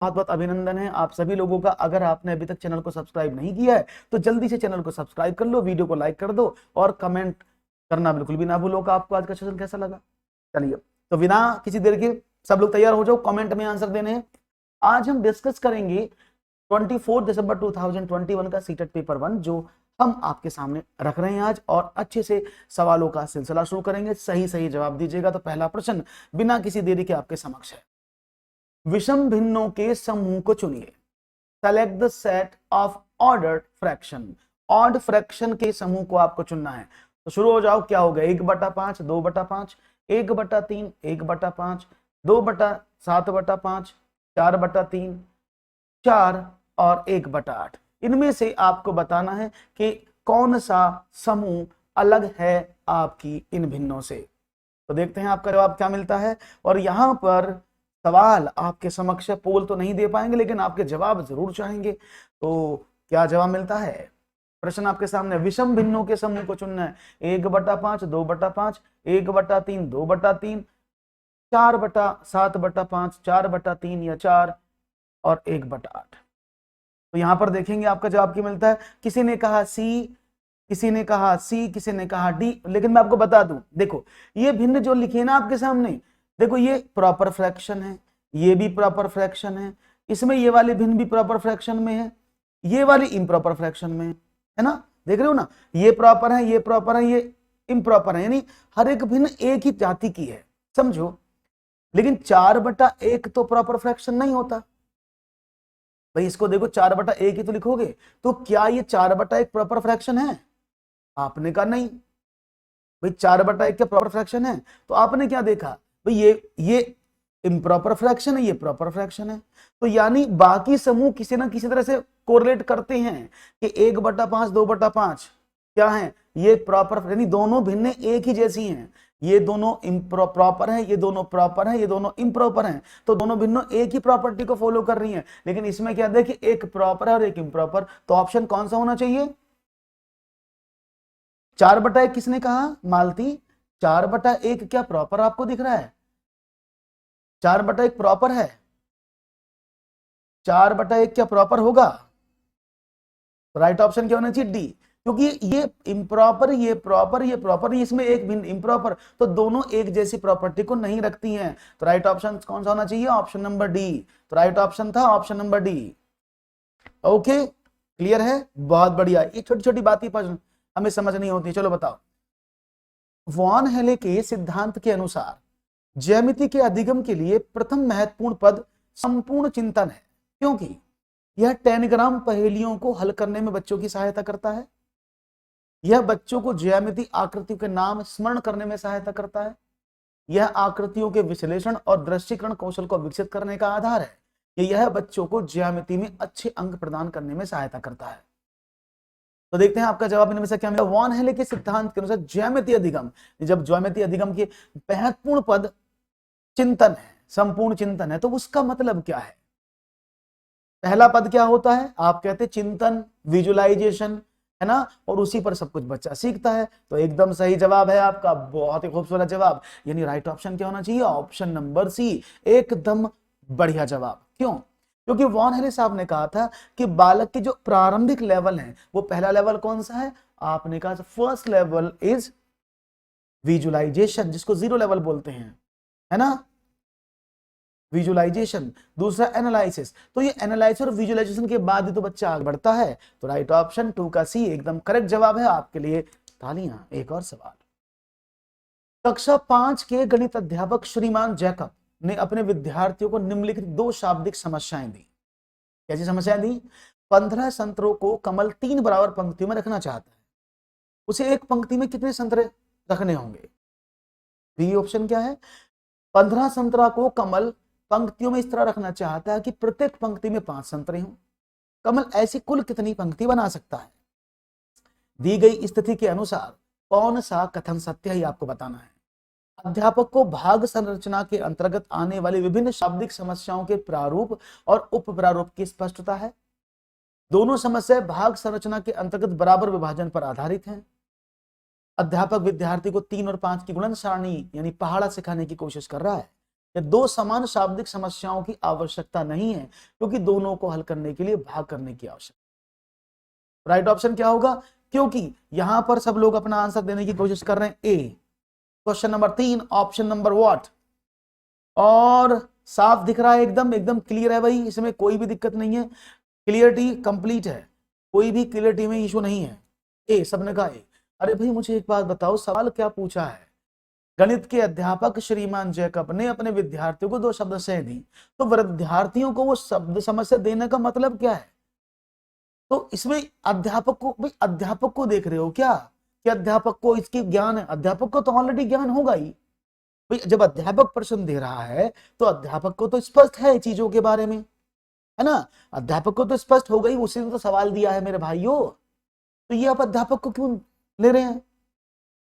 बहुत बहुत अभिनंदन है आप सभी लोगों का। अगर आपने अभी तक चैनल को सब्सक्राइब नहीं किया है तो जल्दी से चैनल को सब्सक्राइब कर लो, वीडियो को लाइक कर दो और कमेंट करना बिल्कुल भी ना भूलो कि आपको आज का सेशन कैसा लगा। चलिए तो बिना किसी देर के सब लोग तैयार हो जाओ, कमेंट में आंसर देने हैं। आज हम डिस्कस करेंगे 24 दिसंबर 2021 का सीटेट पेपर 1 जो हम आपके सामने रख रहे हैं आज, और अच्छे से सवालों का सिलसिला शुरू करेंगे। सही सही जवाब दीजिएगा। तो पहला प्रश्न बिना किसी देरी के आपके समक्ष है। विषम भिन्नों के समूह को चुनिए। Select the set of ordered fraction. Odd fraction के समूह को आपको चुनना है। तो शुरू हो जाओ। क्या हो गया? 1/5, 2/5, 1/3, 1/5, 2/7/5, 4/3, 4 और 1/8। इनमें से आपको बताना है कि कौन सा समूह अलग है आपकी इन भिन्नों से। तो देखते हैं आपका जवाब क्या मिलता है। और यहां पर सवाल आपके समक्ष, पोल तो नहीं दे पाएंगे लेकिन आपके जवाब जरूर चाहेंगे। तो क्या जवाब मिलता है? प्रश्न आपके सामने, विषम भिन्नों के समूह को चुनना है। 1/5, 2/5, 1/3, 2/3, 4/7/5, 4/3 या 4 और 1/8। तो यहां पर देखेंगे आपका जवाब क्या मिलता है। किसी ने कहा सी, किसी ने कहा सी, किसी ने कहा डी। लेकिन मैं आपको बता दूं, देखो ये भिन्न जो लिखे ना आपके सामने, देखो ये प्रॉपर फ्रैक्शन है, ये भी प्रॉपर फ्रैक्शन है, इसमें ये वाली भिन्न भी प्रॉपर फ्रैक्शन में है, ये वाली इम्प्रॉपर फ्रैक्शन में है ना। देख रहे हो ना, ये प्रॉपर है, ये प्रॉपर है, ये इम्प्रॉपर है, यानी हर एक भिन्न एक ही जाति की है, समझो। लेकिन 4/1 तो प्रॉपर फ्रैक्शन नहीं होता भाई। इसको देखो 4/1 ही तो लिखोगे। तो क्या ये 4/1 प्रॉपर फ्रैक्शन है? आपने कहा नहीं भाई 4/1 क्या प्रॉपर फ्रैक्शन है। तो आपने क्या देखा भाई, ये इम्प्रॉपर फ्रैक्शन है, ये प्रॉपर फ्रैक्शन है। तो यानी बाकी समूह किसी ना किसी तरह से कोरिलेट करते हैं कि 1/5, 2/5 क्या है, ये प्रॉपर, यानी दोनों भिन्न एक ही जैसी हैं। ये दोनों प्रॉपर है, ये दोनों प्रॉपर है, ये दोनों इम्प्रॉपर हैं। तो दोनों भिन्नों एक ही प्रॉपर्टी को फॉलो कर रही हैं। लेकिन इसमें क्या देखिए, एक प्रॉपर है और एक इम्प्रॉपर। तो ऑप्शन कौन सा होना चाहिए? 4/1 किसने कहा? मालती। 4/1 क्या प्रॉपर आपको दिख रहा है? 4/1 प्रॉपर है? 4/1 क्या प्रॉपर होगा? राइट ऑप्शन क्या होना चाहिए? डी। क्योंकि ये इम्प्रॉपर, ये प्रॉपर, ये प्रॉपर, इसमें एक भिन्न इम्प्रॉपर, तो दोनों एक जैसी प्रॉपर्टी को नहीं रखती हैं। तो राइट ऑप्शन कौन सा होना चाहिए? Option number D. तो राइट ऑप्शन था option number D. Okay, clear है? बहुत बढ़िया। ये छोटी छोटी बातें हमें समझ नहीं होती। चलो बताओ। वॉन हेले के सिद्धांत के अनुसार ज्यामिति के अधिगम के लिए प्रथम महत्वपूर्ण पद संपूर्ण चिंतन है, क्योंकि यह टेनग्राम पहेलियों को हल करने में बच्चों की सहायता करता है। यह बच्चों को ज्यामिति आकृतियों के नाम स्मरण करने में सहायता करता है। यह आकृतियों के विश्लेषण और दृष्टिकरण कौशल को विकसित करने का आधार है। यह बच्चों को ज्यामिति में अच्छे अंक प्रदान करने में सहायता करता है। तो देखते हैं आपका जवाब इनमें से क्या मिला। वॉन हेले के सिद्धांत के अनुसार ज्यामिति अधिगम, जब ज्यामिति अधिगम के महत्वपूर्ण पद चिंतन है, संपूर्ण चिंतन है, तो उसका मतलब क्या है? पहला पद क्या होता है? आप कहते हैं चिंतन, विजुअलाइजेशन, है ना, और उसी पर सब कुछ बच्चा सीखता है। तो एकदम सही जवाब है आपका, बहुत ही खूबसूरत जवाब। यानी राइट ऑप्शन क्या होना चाहिए? ऑप्शन नंबर सी, एकदम बढ़िया जवाब। क्यों? क्योंकि वॉन हेले साहब ने कहा था कि बालक के जो प्रारंभिक लेवल है, वो पहला लेवल कौन सा है? आपने कहा फर्स्ट लेवल इज विजुअलाइजेशन, जिसको 0 लेवल बोलते हैं, है ना, विजुअलाइजेशन। दूसरा एनालिसिस। तो ये एनालिसिस और विजुअलाइजेशन के बाद ही तो बच्चा आगे बढ़ता है। तो राइट ऑप्शन 2 का सी एकदम करेक्ट जवाब है। आपके लिए तालियां। एक और सवाल। कक्षा 5 के गणित अध्यापक श्रीमान जैकब ने अपने विद्यार्थियों को निम्नलिखित 2 शाब्दिक समस्याएं दी। कैसी समस्याएं दी? 15 संतरों को कमल 3 बराबर पंक्तियों में रखना चाहता है। उसे एक पंक्ति में कितने संतरे रखने होंगे? बी ऑप्शन क्या है? 15 संतरा को कमल पंक्तियों में इस तरह रखना चाहता है कि प्रत्येक पंक्ति में 5 संतरे हों। कमल ऐसी कुल कितनी पंक्ति बना सकता है? दी गई स्थिति के अनुसार कौन सा कथन सत्य है, ये आपको बताना है। अध्यापक को भाग संरचना के अंतर्गत आने वाली विभिन्न शाब्दिक समस्याओं के प्रारूप और उप प्रारूप की स्पष्टता है। दोनों समस्याएं भाग संरचना के अंतर्गत बराबर विभाजन पर आधारित हैं। अध्यापक विद्यार्थी को 3 और 5 की गुणन सारणी यानी पहाड़ा सिखाने की कोशिश कर रहा है। या दो समान शाब्दिक समस्याओं की आवश्यकता नहीं है, क्योंकि दोनों को हल करने के लिए भाग करने की आवश्यकता। राइट ऑप्शन क्या होगा? क्योंकि यहां पर सब लोग अपना आंसर देने की कोशिश कर रहे हैं A. Question number 3 option number what, और साफ दिख रहा है, एकदम एकदम क्लियर है भाई, इसमें कोई भी दिक्कत नहीं है, क्लियरिटी कंप्लीट है, कोई भी क्लियरिटी में इशू नहीं है। ए, सबने कहा ए। अरे भाई मुझे एक बात बताओ, सवाल क्या पूछा है? गणित के अध्यापक श्रीमान जैकब ने अपने विद्यार्थियों को 2 शब्द समस्याएं दी, तो विद्यार्थियों को वो शब्द समस्या देने का मतलब क्या है? तो इसमें अध्यापक को, भाई अध्यापक को देख रहे हो क्या कि अध्यापक को इसकी ज्ञान है? अध्यापक को तो ऑलरेडी ज्ञान होगा ही भाई, जब अध्यापक प्रश्न दे रहा है तो अध्यापक को तो स्पष्ट है चीजों के बारे में, है ना? अध्यापक को तो स्पष्ट हो गई, उसी ने तो सवाल दिया है मेरे भाइयों, तो ये आप अध्यापक को क्यों ले रहे हैं?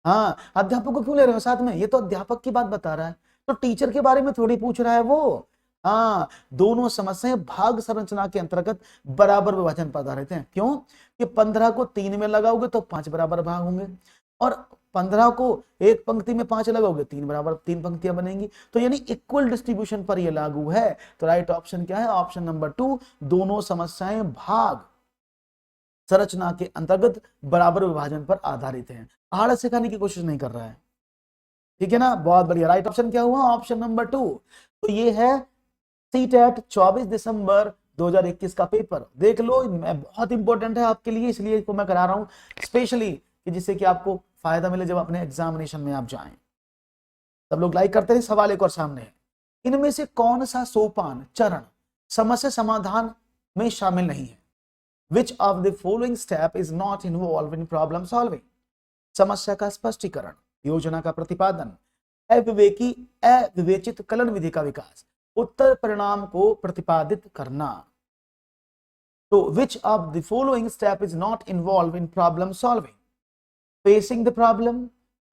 हाँ, अध्यापक को क्यों ले रहे हो साथ में? ये तो अध्यापक की बात बता रहा है, तो टीचर के बारे में थोड़ी पूछ रहा है वो। हाँ, दोनों समस्याएं भाग संरचना के अंतर्गत बराबर विभाजन पर आधारित हैं। क्यों? कि 15 को 3 में लगाओगे तो 5 बराबर भाग होंगे, और 15 को एक पंक्ति में 5 लगाओगे 3 बराबर 3 पंक्तियां बनेंगी, तो यानी इक्वल डिस्ट्रीब्यूशन पर ये लागू है। तो राइट ऑप्शन क्या है? ऑप्शन नंबर 2, दोनों समस्याएं भाग संरचना के अंतर्गत बराबर विभाजन पर आधारित हैं। आड़ सिखाने की कोशिश नहीं कर रहा है, ठीक है ना? बहुत बढ़िया। राइट ऑप्शन क्या हुआ? Option number 2। तो ये है सीटेट 24 दिसंबर 2021 का पेपर, देख लो, मैं बहुत इंपॉर्टेंट है आपके लिए, इसलिए इसको मैं करा रहा हूं स्पेशली, कि जिससे कि आपको फायदा मिले जब अपने एग्जामिनेशन में आप जाएं। सब लोग लाइक करते हैं। सवाल एक और सामने है, इनमें से कौन सा सोपान चरण समस्या समाधान में शामिल नहीं है? Which of the following step is not involved in problem solving? समस्या का स्पष्टीकरण, योजना का प्रतिपादन, अविवेचित कलन विधि का विकास, उत्तर परिणाम को प्रतिपादित करना। तो which of the following step is not involved in problem solving? Facing the problem,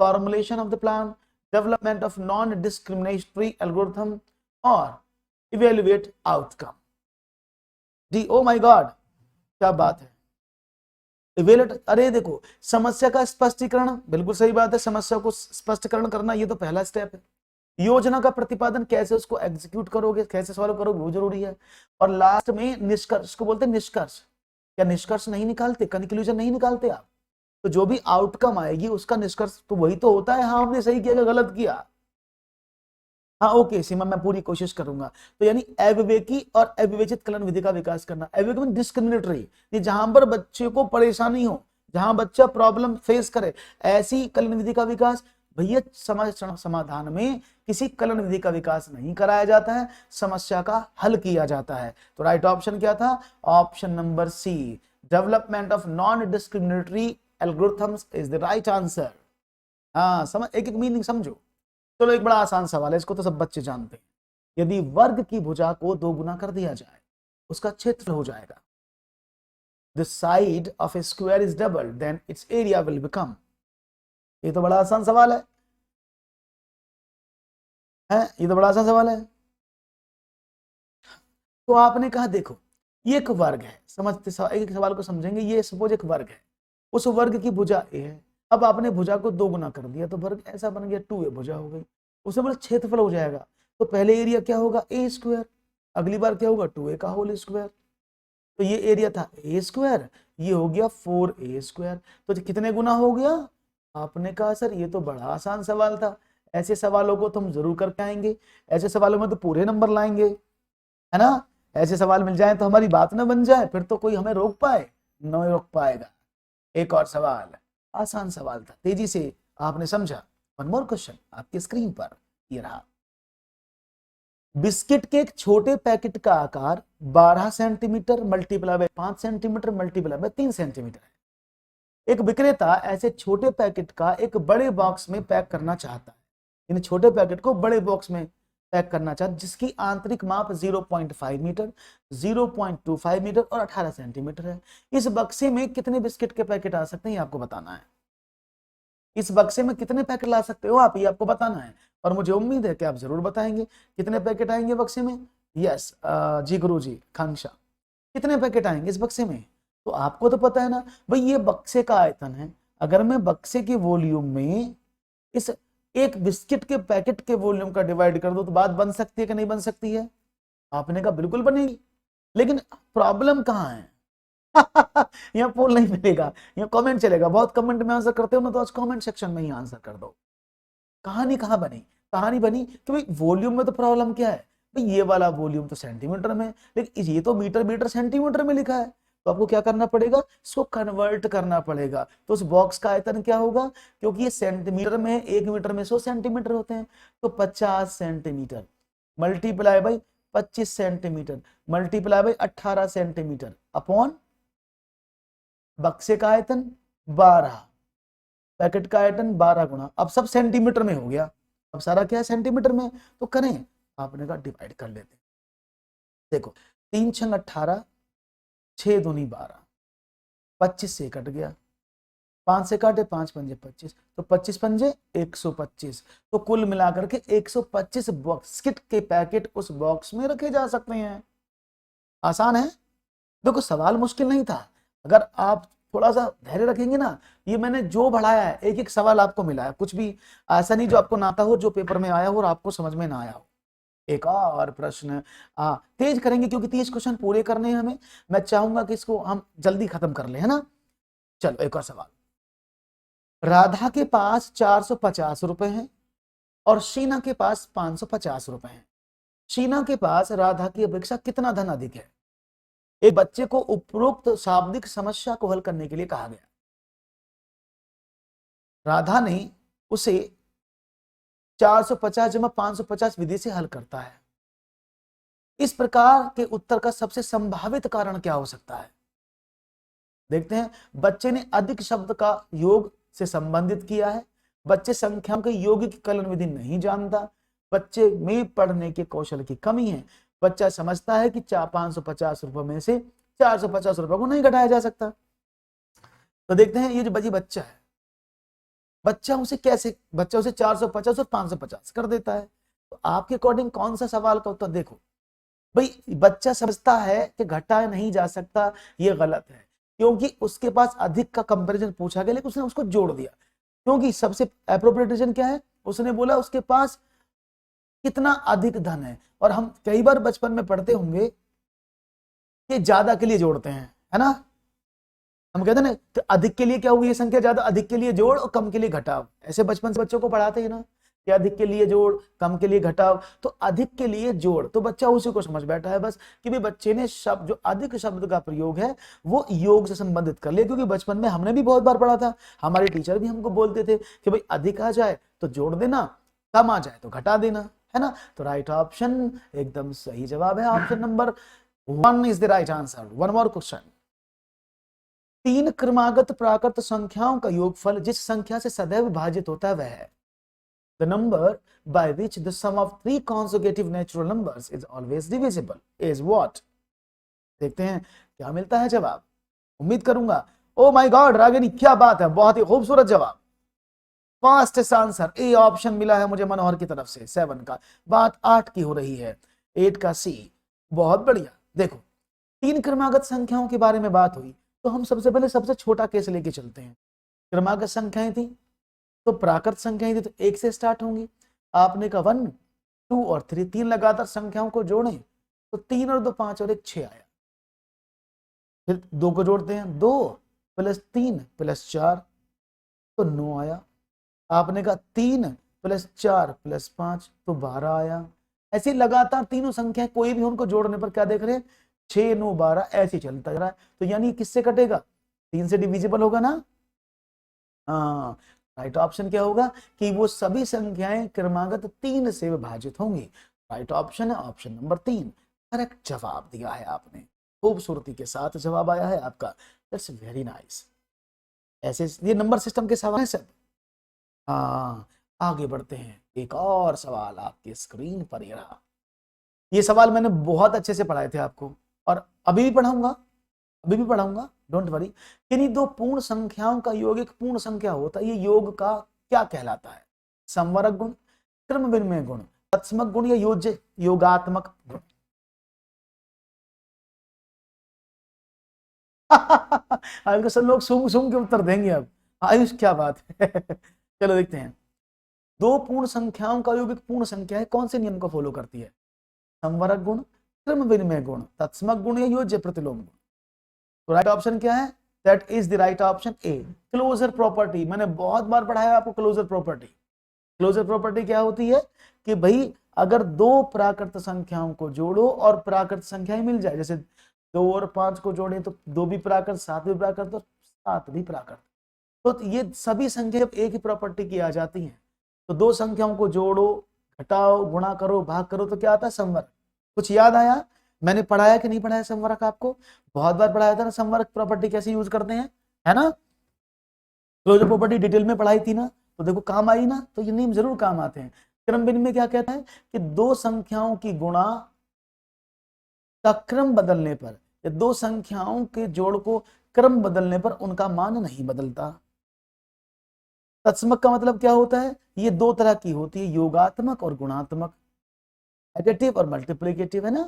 formulation of the plan, development of non-discriminatory algorithm, or evaluate outcome? जी, ओ माय गॉड, क्या बात है। इवेलुएट, अरे देखो, समस्या का स्पष्टीकरण, बिल्कुल सही बात है, समस्या को स्पष्टीकरण करना ये तो पहला स्टेप है। योजना का प्रतिपादन, कैसे उसको एग्जीक्यूट करोगे, कैसे सॉल्व करोगे, वो जरूरी है। और लास्ट में निष्कर्ष को बोलते हैं निष्कर्ष। क्या निष्कर्ष नहीं निकालते, कंक्लूजन नहीं निकालते आप? तो जो भी आउटकम आएगी उसका निष्कर्ष तो वही तो होता है, हाँ हमने सही किया, गलत किया। हाँ ओके सीमा, मैं पूरी कोशिश करूंगा। तो यानी अविवेकी और अविवेचित कलन विधि का विकास करना। अविवेकी में डिस्क्रिमिनेटरी, ये जहां पर बच्चे को परेशानी हो, जहां बच्चा प्रॉब्लम फेस करे, ऐसी कलन विधि का विकास। भैया समस्या समाधान में किसी कलन विधि का विकास नहीं कराया जाता है, समस्या का हल किया जाता है। तो राइट ऑप्शन क्या था? Option number C, development of non discriminatory algorithms is the right answer. हाँ समझ, एक एक मीनिंग समझो। चलो एक बड़ा आसान सवाल है, इसको तो सब बच्चे जानते हैं। यदि वर्ग की भुजा को 2 गुना कर दिया जाए, उसका क्षेत्र हो जाएगा। The side of a square is doubled, then its area will become। ये तो बड़ा आसान सवाल है, ये तो बड़ा आसान सवाल है। तो आपने कहा देखो, ये एक वर्ग है, समझते एक सवाल को समझेंगे। ये सपोज एक वर्ग है, उस वर्ग की भुजा ए है। अब आपने भुजा को 2 गुना कर दिया तो वर्ग ऐसा बन गया, 2a भुजा हो गई। उससे बोले क्षेत्रफल हो जाएगा, तो पहले एरिया क्या होगा? ए स्क्वायर, अगली बार क्या होगा? 2a का होल स्क्वायर। तो ये एरिया था ए स्क्वायर, ये हो गया 4a स्क्वायर। तो कितने गुना हो गया? आपने कहा सर ये तो बड़ा आसान सवाल था, ऐसे सवालों को तो हम जरूर करके आएंगे, ऐसे सवालों में तो पूरे नंबर लाएंगे, है ना? ऐसे सवाल मिल जाए तो हमारी बात ना बन जाए, फिर तो कोई हमें रोक पाए? नहीं रोक पाएगा। एक और सवाल, आसान सवाल था, तेजी से आपने समझा। वन मोर क्वेश्चन आपकी स्क्रीन पर, ये रहा। बिस्किट के एक छोटे पैकेट का आकार 12 centimetre multiply by 5 centimetre multiply by 3 centimetre है। एक विक्रेता ऐसे छोटे पैकेट का एक बड़े बॉक्स में पैक करना चाहता है। इन छोटे पैकेट को बड़े बॉक्स में पैक करना चाहता, जिसकी आंतरिक माप 0.5 मीटर, 0.25 मीटर और 18 सेंटीमीटर है। इस बक्से में कितने बिस्किट के पैकेट आ सकते हैं, ये आपको बताना है। इस बक्से में कितने पैकेट ला सकते हो आप, ये आपको बताना है। और मुझे उम्मीद है कि आप जरूर बताएंगे कितने पैकेट आएंगे बक्से में। यस जी गुरु जी, खांक्षा, कितने पैकेट आएंगे इस बक्से में? तो आपको तो पता है ना भाई, ये बक्से का आयतन है। अगर मैं बक्से के वॉल्यूम में इस एक बिस्किट के पैकेट के वॉल्यूम का डिवाइड कर दो तो बात बन सकती है कि नहीं बन सकती है? आपने कहा बिल्कुल बनेगी, लेकिन प्रॉब्लम कहाँ है? यहाँ पोल नहीं मिलेगा, यहाँ कमेंट चलेगा। बहुत कमेंट में आंसर करते हो ना, तो आज कमेंट सेक्शन में ही आंसर कर दो। कहानी कहाँ बनी? कहानी बनी कि भाई वॉल्यूम में तो प्रॉब्लम क्या है, भाई ये वाला वॉल्यूम तो सेंटीमीटर में है, लेकिन ये तो मीटर मीटर सेंटीमीटर में लिखा है, तो आपको क्या करना पड़ेगा, इसको कन्वर्ट करना पड़ेगा। तो उस बॉक्स का आयतन क्या होगा, क्योंकि ये सेंटीमीटर में, 1 मीटर में 100 सेंटीमीटर होते हैं, तो 50 centimetre multiply by 25 centimetre multiply by 18 centimetre upon बक्से का आयतन 12, पैकेट का आयतन 12 गुना, अब सब सेंटीमीटर में हो गया, अब सारा क्या है सेंटीमीटर में, तो करें, आपने कहा डिवाइड कर लेते हैं। देखो 3 छंग 18, 6 दूनी 12, 25 से कट गया, 5 से काटे 5 पंजे 25, तो 25 पंजे 125, तो कुल मिलाकर के 125 बिस्किट के पैकेट उस बॉक्स में रखे जा सकते हैं। आसान है। देखो सवाल मुश्किल नहीं था, अगर आप थोड़ा सा धैर्य रखेंगे ना, ये मैंने जो बढ़ाया है, एक एक सवाल आपको मिला है, कुछ भी ऐसा नहीं जो आपको ना आता हो, जो पेपर में आया हो और आपको समझ में ना आया हो। एक और प्रश्न तेज करेंगे क्योंकि 30 क्वेश्चन पूरे करने हैं हमें, मैं चाहूंगा कि इसको हम जल्दी खत्म कर ले, है ना। चलो एक और सवाल, राधा के पास 450 रुपए हैं और शीना के पास 550 रुपए हैं। शीना के पास राधा की अपेक्षा कितना धन अधिक है? एक बच्चे को उपरोक्त शाब्दिक समस्या को हल करने के लिए कहा गया। राधा ने उसे 450 जमा 550 विधि से हल करता है। इस प्रकार के उत्तर का सबसे संभावित कारण क्या हो सकता है? देखते हैं। बच्चे ने अधिक शब्द का योग से संबंधित किया है। बच्चे संख्याओं के योग की कलन विधि नहीं जानता। बच्चे में पढ़ने के कौशल की कमी है। बच्चा समझता है कि 550 रुपए में से 450 रुपए को नहीं घटाया जा सकता। तो देखते हैं, ये जो बच्चा है, बच्चा उसे 450 और 550 कर देता है। तो आपके अकॉर्डिंग कौन सा सवाल का उत्तर? देखो भाई, बच्चा समझता है कि घटाया नहीं जा सकता, ये गलत है, क्योंकि उसके पास अधिक का कंपैरिजन पूछा गया, लेकिन उसने उसको जोड़ दिया। क्योंकि सबसे एप्रोप्रिएट रीजन क्या है, उसने बोला उसके पास कितना अधिक धन है। और हम कई बार बचपन में पढ़ते होंगे कि ज्यादा के लिए जोड़ते हैं, है ना। हम कहते हैं ना, तो अधिक के लिए क्या हुई ये संख्या ज्यादा, अधिक के लिए जोड़ और कम के लिए घटाव, ऐसे बचपन से बच्चों को पढ़ाते हैं ना कि अधिक के लिए जोड़, कम के लिए घटाव। तो अधिक के लिए जोड़, तो बच्चा उसी को समझ बैठा है बस कि भाई बच्चे ने शब्द, जो अधिक शब्द का प्रयोग है वो योग से संबंधित कर लिया। क्योंकि बचपन में हमने भी बहुत बार पढ़ा था, हमारे टीचर भी हमको बोलते थे कि भाई अधिक आ जाए तो जोड़ देना, कम आ जाए तो घटा देना, है ना। तो राइट ऑप्शन एकदम सही जवाब है, option number 1 is the right answer. One more question, 3 क्रमागत प्राकृत संख्याओं का योगफल जिस संख्या से सदैव भाजित होता है वह है। The number by which the sum of 3 consecutive natural numbers is always divisible is what? देखते हैं क्या मिलता है जवाब। उम्मीद करूंगा, ओ माय गॉड रागिनी क्या बात है, बहुत ही खूबसूरत जवाब। फास्ट आंसर ए ऑप्शन मिला है मुझे मनोहर की तरफ से 7 का। बात 8 की हो रही है, 8 का सी। बहुत बढ़िया। देखो 3 क्रमागत संख्याओं के बारे में बात हुई, तो हम सबसे पहले सबसे छोटा केस लेके चलते हैं। क्रमागत संख्याएं थी तो प्राकृत संख्याएं थी तो 1 से स्टार्ट होंगी। आपने कहा 1, 2 और 3, 3 लगातार संख्याओं को जोड़ें तो 3 और 2 5 और 1 6 आया। फिर 2 को जोड़ते हैं, 2 + 3 + 4 तो 9 आया। आपने कहा 3 + 4 + 5 तो 12 आया। ऐसे लगातार तीनों संख्याएं कोई भी उनको जोड़ने पर क्या देख रहे हैं, 6 9 12 ऐसे चलता जा रहा है। तो यानी किससे कटेगा, 3 से डिविजिबल होगा ना। हाँ, राइट ऑप्शन क्या होगा कि वो सभी संख्याएं क्रमागत 3 से विभाजित होंगी। राइट ऑप्शन है ऑप्शन नंबर 3। करेक्ट जवाब दिया है आपने, खूबसूरती के साथ जवाब आया है आपका। That's very nice. ऐसे ये नंबर सिस्टम के सवाल है सब। हाँ, आगे बढ़ते हैं। एक और सवाल आपकी स्क्रीन पर ये रहा। ये सवाल मैंने बहुत अच्छे से पढ़ाए थे आपको और अभी भी पढ़ाऊंगा, डोंट वरी। किन्हीं 2 पूर्ण संख्याओं का योग एक पूर्ण संख्या होता है, ये योग का क्या कहलाता है? संवरक गुण, क्रम विनिमय गुण, तत्समक गुण या योगात्मक गुण? सब लोग सूंघ सूंघ के उत्तर देंगे अब। आयुष क्या बात है। चलो देखते हैं। दो पूर्ण संख्याओं का योग एक पूर्ण संख्या है, कौन से नियम को फॉलो करती है? संवरक गुण, क्रम विनिमय गुण, तत्समक गुण या योज्य प्रतिलोम गुण। तो राइट ऑप्शन क्या है? That is the right option A, closure property. मैंने बहुत बार पढ़ाया आपको क्लोजर प्रॉपर्टी। क्लोजर प्रॉपर्टी क्या होती है कि भाई अगर दो प्राकृत संख्याओं को जोड़ो और प्राकृत संख्याएं मिल जाए, जैसे 2 और 5 को जोड़े तो 2 भी प्राकृत, 7 भी प्राकृत और 7 भी प्राकृत, तो ये सभी संख्या जब एक ही प्रॉपर्टी की आ जाती हैं तो दो संख्याओं को जोड़ो, घटाओ, गुणा करो, भाग करो तो क्या आता है? संवर्ग। कुछ याद आया? मैंने पढ़ाया कि नहीं पढ़ाया संवर्ग? आपको बहुत बार पढ़ाया था ना संवर्ग प्रॉपर्टी कैसे यूज करते हैं, है ना? क्लोजर प्रॉपर्टी डिटेल में पढ़ाई थी ना, तो देखो काम आई ना, तो ये नियम जरूर काम आते हैं। क्रम विनिमय क्या कहता है कि दो संख्याओं की गुणा का क्रम बदलने पर या दो संख्याओं के जोड़ को क्रम बदलने पर उनका मान नहीं बदलता। तत्समक का मतलब क्या होता है? ये दो तरह की होती है, योगात्मक और गुणात्मक, एडिटिव और मल्टीप्लिकेटिव, है ना?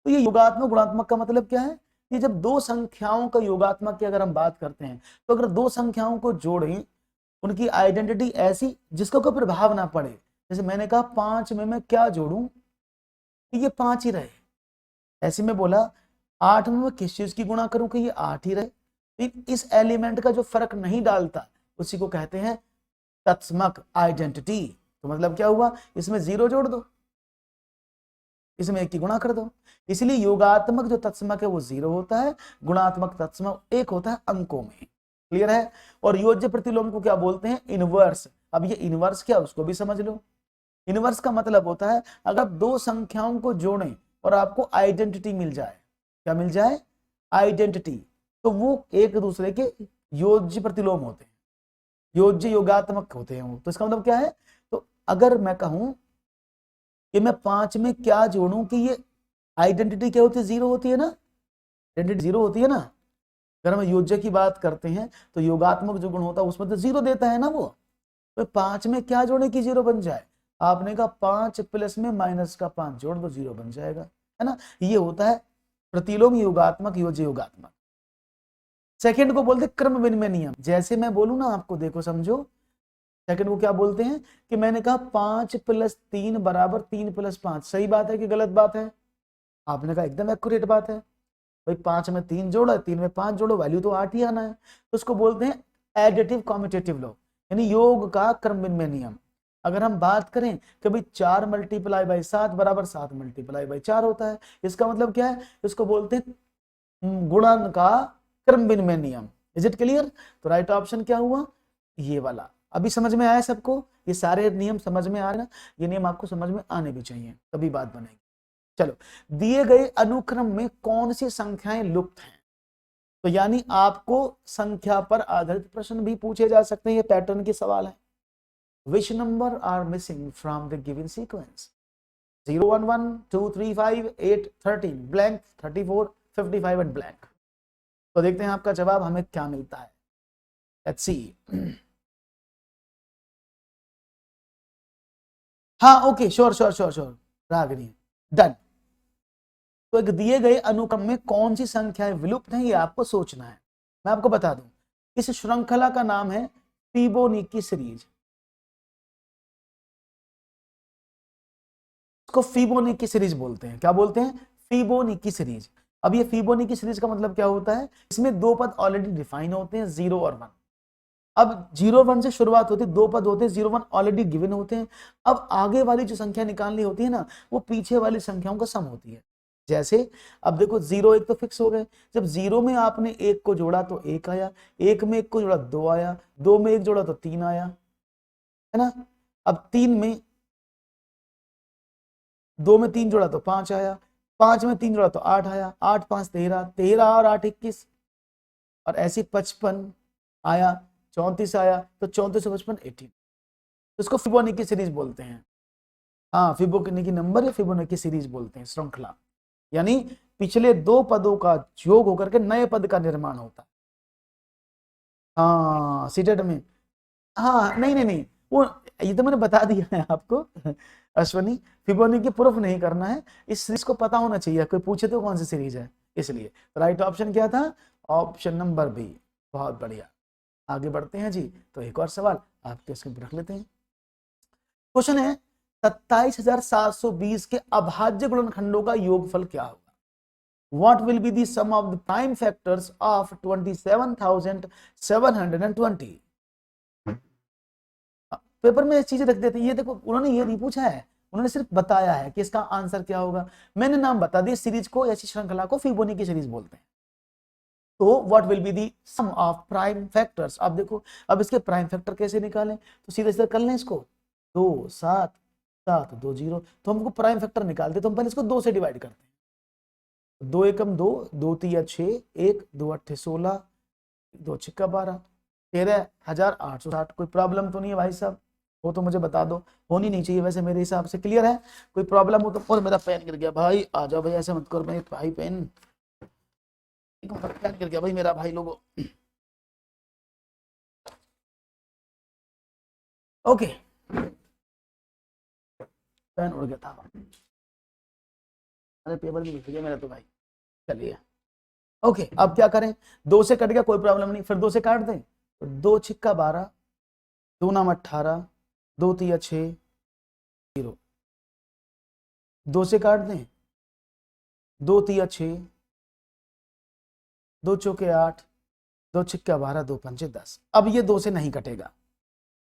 तो ये योगात्मक गुणात्मक का मतलब क्या है? ये जब दो संख्याओं का योगात्मक की अगर हम बात करते हैं तो अगर दो संख्याओं को जोड़ें, उनकी आइडेंटिटी ऐसी जिसका कोई प्रभाव ना पड़े। जैसे मैंने कहा 5 में मैं क्या जोड़ूं कि ये 5 ही रहे, ऐसे में बोला 8 में मैं किस चीज की गुणा करूं कि ये 8 ही रहे। इस एलिमेंट का जो फर्क नहीं डालता उसी को कहते हैं तत्समक, आइडेंटिटी। तो मतलब क्या हुआ? इसमें 0 जोड़ दो, इसमें 1 की गुणा कर दो। इसलिए योगात्मक जो तत्समक है वो 0 होता है, गुणात्मक तत्समक 1 होता है अंकों में। क्लियर है? और योज्य प्रतिलोम को क्या बोलते हैं? इनवर्स। अब ये इनवर्स क्या उसको भी समझ लो। इनवर्स का मतलब होता है अगर दो संख्याओं को जोड़ें और आपको आइडेंटिटी मिल जाए, क्या मिल जाए? आइडेंटिटी, तो वो एक दूसरे के योज्य प्रतिलोम होते हैं, योज्य योगात्मक होते हैं वो। तो इसका मतलब क्या है? तो अगर मैं कहूं कि मैं 5 में क्या जोड़ूं कि ये आइडेंटिटी क्या होती है? 0 होती है ना, आइडेंटिटी 0 होती है ना। अगर हम योज्य की बात करते हैं तो योगात्मक जो गुण होता है उसमें तो 0 देता है ना वो। तो 5 में क्या जोड़े कि 0 बन जाए? आपने कहा 5 प्लस में माइनस का 5 जोड़ दो, 0 बन जाएगा, है ना? ये होता है प्रतिलोम योगात्मक, योज्य योगात्मक। सेकंड को बोलते क्रम विनिमय नियम। जैसे मैं बोलूं ना आपको, देखो समझो, सेकंड को क्या बोलते हैं कि मैंने कहा 5 + 3 = 3 + 5। सही बात है कि गलत बात है? आपने कहा एकदम एक्यूरेट बात है भाई। 5 में 3 जोड़ो, 3 में 5 जोड़ो, वैल्यू तो 8 ही आना है। तो उसको बोलते हैं एडिटिव कम्यूटेटिव लॉ, यानी योग का क्रम विनिमय नियम। अगर हम बात करें कि भाई 4 × 7 = 7 × 4 होता है, इसका मतलब क्या है? इसको बोलते हैं गुणन का क्रम विनिमय नियम। Is it clear? तो राइट ऑप्शन क्या हुआ? ये वाला। अभी समझ में आया सबको? ये सारे नियम समझ में आ रहे ना? ये नियम आपको समझ में आने भी चाहिए, तभी बात बनेगी। चलो, दिए गए अनुक्रम में कौन सी संख्याएं लुप्त हैं? तो यानी आपको संख्या पर आधारित प्रश्न भी पूछे जा सकते हैं, ये पैटर्न के सवाल है। Which number are missing from the given sequence? 0 1 1 2 3 5 8 13 blank 34 55 and blank. तो देखते हैं आपका जवाब हमें क्या मिलता है। Let's see. हाँ okay, sure sure sure sure, Ragini, done. तो एक दिए गए अनुक्रम में कौन सी संख्याएं विलुप्त हैं, ये आपको सोचना है। मैं आपको बता दूं, इस श्रृंखला का नाम है फिबोनाची सीरीज। इसको फिबोनाची सीरीज बोलते हैं। क्या बोलते हैं? Fibonacci series. अब ये फिबोनाची सीरीज का मतलब क्या होता है? इसमें दो पद ऑलरेडी डिफाइन होते हैं, 0 और 1। अब 0 1 से शुरुआत होती है, दो पद होते हैं, 0 1 ऑलरेडी गिवन होते हैं। अब आगे वाली जो संख्या निकालनी होती है ना, वो पीछे वाली संख्याओं का सम होती है। जैसे अब देखो 0 1 तो फिक्स हो गए। जब 0 में आपने 1 को जोड़ा तो 1 आया, 1 में 1 को जोड़ा 2 आया, 2 में 1 जोड़ा तो 3 आया, है ना? अब 3 में 2 में 3 जोड़ा तो 5 आया, 5 में 3 जोड़ा तो 8 आया, 8 5 13, 13 और 8 21, और ऐसे 55 आया, 34 आया, तो 34 से 55 18। तो इसको फिबोनाची सीरीज बोलते हैं। हाँ, फिबोनाची नंबर या फिबोनाची सीरीज बोलते हैं, श्रृंखला। यानी पिछले दो पदों का योग होकर के नए पद का निर्माण होता है। हाँ सीटेट में, हाँ नहीं नहीं नहीं, वो ये तो मैंने बता दिया है आपको अश्वनी। फिबोनाची प्रूफ नहीं करना है, इस सीरीज को पता होना चाहिए, कोई पूछे तो कौन सी सीरीज है, इसलिए। राइट ऑप्शन क्या था? Option number B. बहुत बढ़िया, आगे बढ़ते हैं जी। तो एक और सवाल आपके स्क्रीन पर रख लेते हैं। क्वेश्चन है 27,720 के अभाज्य गुणनखंडों का योगफल क्या होगा? What will be the sum of the prime factors of 27,720? Paper में चीजें रख देते हैं। ये देखो, उन्होंने ये नहीं पूछा है, उन्होंने सिर्फ बताया है कि इसका आंसर क्या होगा। मैंने नाम बता दिया, सीरीज को, ऐसी श्रृंखला को फिबोनाची सीरीज बोलते हैं। तो what will be the sum of prime factors? अब देखो, अब इसके प्राइम फैक्टर कैसे निकालें? तो सीधे सीधे कर लें इसको, 2 7 7 2 0। तो हमको प्राइम फैक्टर निकालते, तो हम पहले इसको 2 से डिवाइड करते हैं। 2 एकम 2, 2 तिया 6, 1 2 अट्ठे 16, 2 छिक्का 12, 13,860। कोई प्रॉब्लम तो नहीं है भाई साहब? वो तो मुझे बता दो, होनी नहीं चाहिए वैसे मेरे हिसाब से। क्लियर है? कोई प्रॉब्लम हो तो। और मेरा पेन गिर गया भाई, आ जाओ भाई, ऐसे मत करो भाई, पेन पेन गिर गया भाई मेरा, भाई लोगों। ओके, पेन उड़ गया था, अरे पेपर भी बिखर गया मेरा तो भाई। चलिए, ओके, अब क्या करें? 2 से कट गया, कोई प्रॉब्लम नहीं, फिर 2 से काट दें। तो 2 छिक्का 12, 2 नाम 18, 2 तिया 6 0। 2 से काट दें, 2 तिया 6, 2 चौके 8, 2 छिक्का 12, 2 पंचे 10। अब ये 2 से नहीं कटेगा।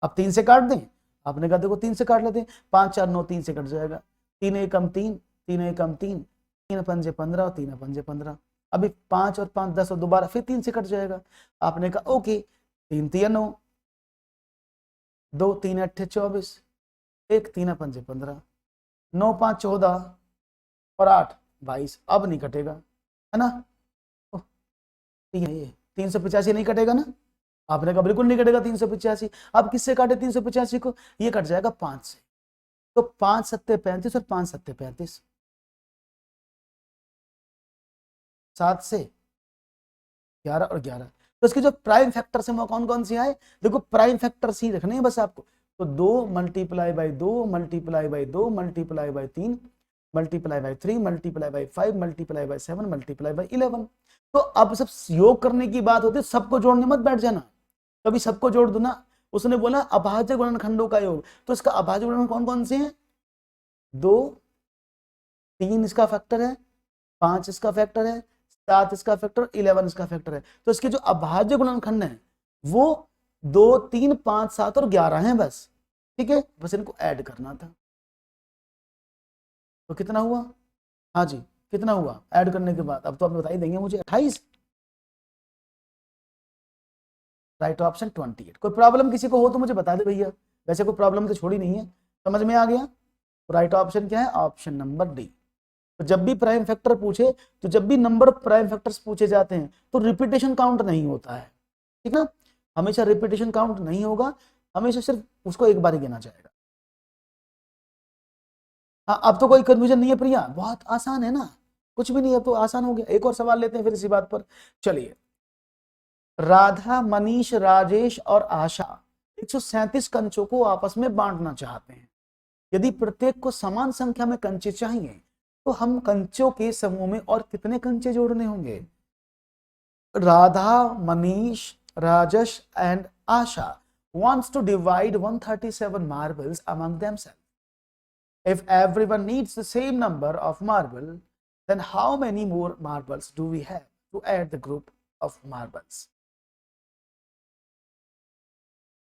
अब 3 से काट दें। आपने कहा देखो 3 से काट लेते हैं, 5 4 9, 3 से कट जाएगा। 3 एकम 3, 3 एकम 3, 3 पंजे 15 और 3 पंजे 15। अभी 5 और 5 10 और दोबारा फिर 3 से कट जाएगा। आपने कहा ओके, 3 तिया 9, 2 3 अट्ठे 24, 1 3 पंजे 15, 9 5 14 और 8 22। अब नहीं कटेगा, है ना? ये 385 नहीं कटेगा ना? आपने कहा बिल्कुल नहीं कटेगा 385। अब किससे काटे 385 को? ये कट जाएगा 5 से। तो 5 सत्ते 35 और 5 सत्ते 35, 7 से 11 और 11। तो इसके जो प्राइम फैक्टर्स हैं वो कौन कौन से आए? देखो, प्राइम फैक्टर्स ही रखने हैं बस आपको। तो 2 multiply by 2 multiply by 2 multiply by 3 multiply by 3 multiply by 5 multiply by 7 multiply by 11। तो अब सब योग करने की बात होती है, सबको जोड़ने मत बैठ जाना, कभी सबको जोड़ दो ना। उसने बोला अभाज्य गुणनखंडों का योग, तो इसका अभाज्य गुणनखंड कौन कौन से हैं? 2 3 इसका फैक्टर है, 5 इसका फैक्टर है, 7 इसका फैक्टर, 11 इसका फैक्टर है। तो इसके जो अभाज्य गुणनखंड है वो 2 3 5 7 और 11 हैं बस। ठीक है, बस इनको ऐड करना था। तो कितना हुआ? हाँ जी, कितना हुआ ऐड करने के बाद? अब तो आप बता ही देंगे मुझे, 28। Right option 28। कोई प्रॉब्लम किसी को हो तो मुझे बता दे भैया, वैसे कोई प्रॉब्लम तो छोड़ी नहीं है, समझ में आ गया? तो राइट ऑप्शन क्या है? Option number D. तो जब भी प्राइम फैक्टर पूछे, तो जब भी नंबर ऑफ प्राइम फैक्टर्स पूछे जाते हैं तो रिपीटेशन काउंट नहीं होता है, ठीक ना? हमेशा रिपीटेशन काउंट नहीं होगा, हमेशा सिर्फ उसको एक बार ही गिना जाएगा। हाँ, अब तो कोई कंफ्यूजन नहीं है प्रिया, बहुत आसान है ना, कुछ भी नहीं है तो आसान हो गया। एक और सवाल लेते हैं फिर इसी बात पर। चलिए, राधा मनीष राजेश और आशा 137 कंचों को आपस में बांटना चाहते हैं। यदि प्रत्येक को समान संख्या में कंचे चाहिए तो हम कंचों के समूह में और कितने कंचे जोड़ने होंगे? Radha Manish Rajesh and Asha wants to divide 137 marbles among themselves. If everyone needs the same number of marble, then how many more marbles do we have to add the group of marbles?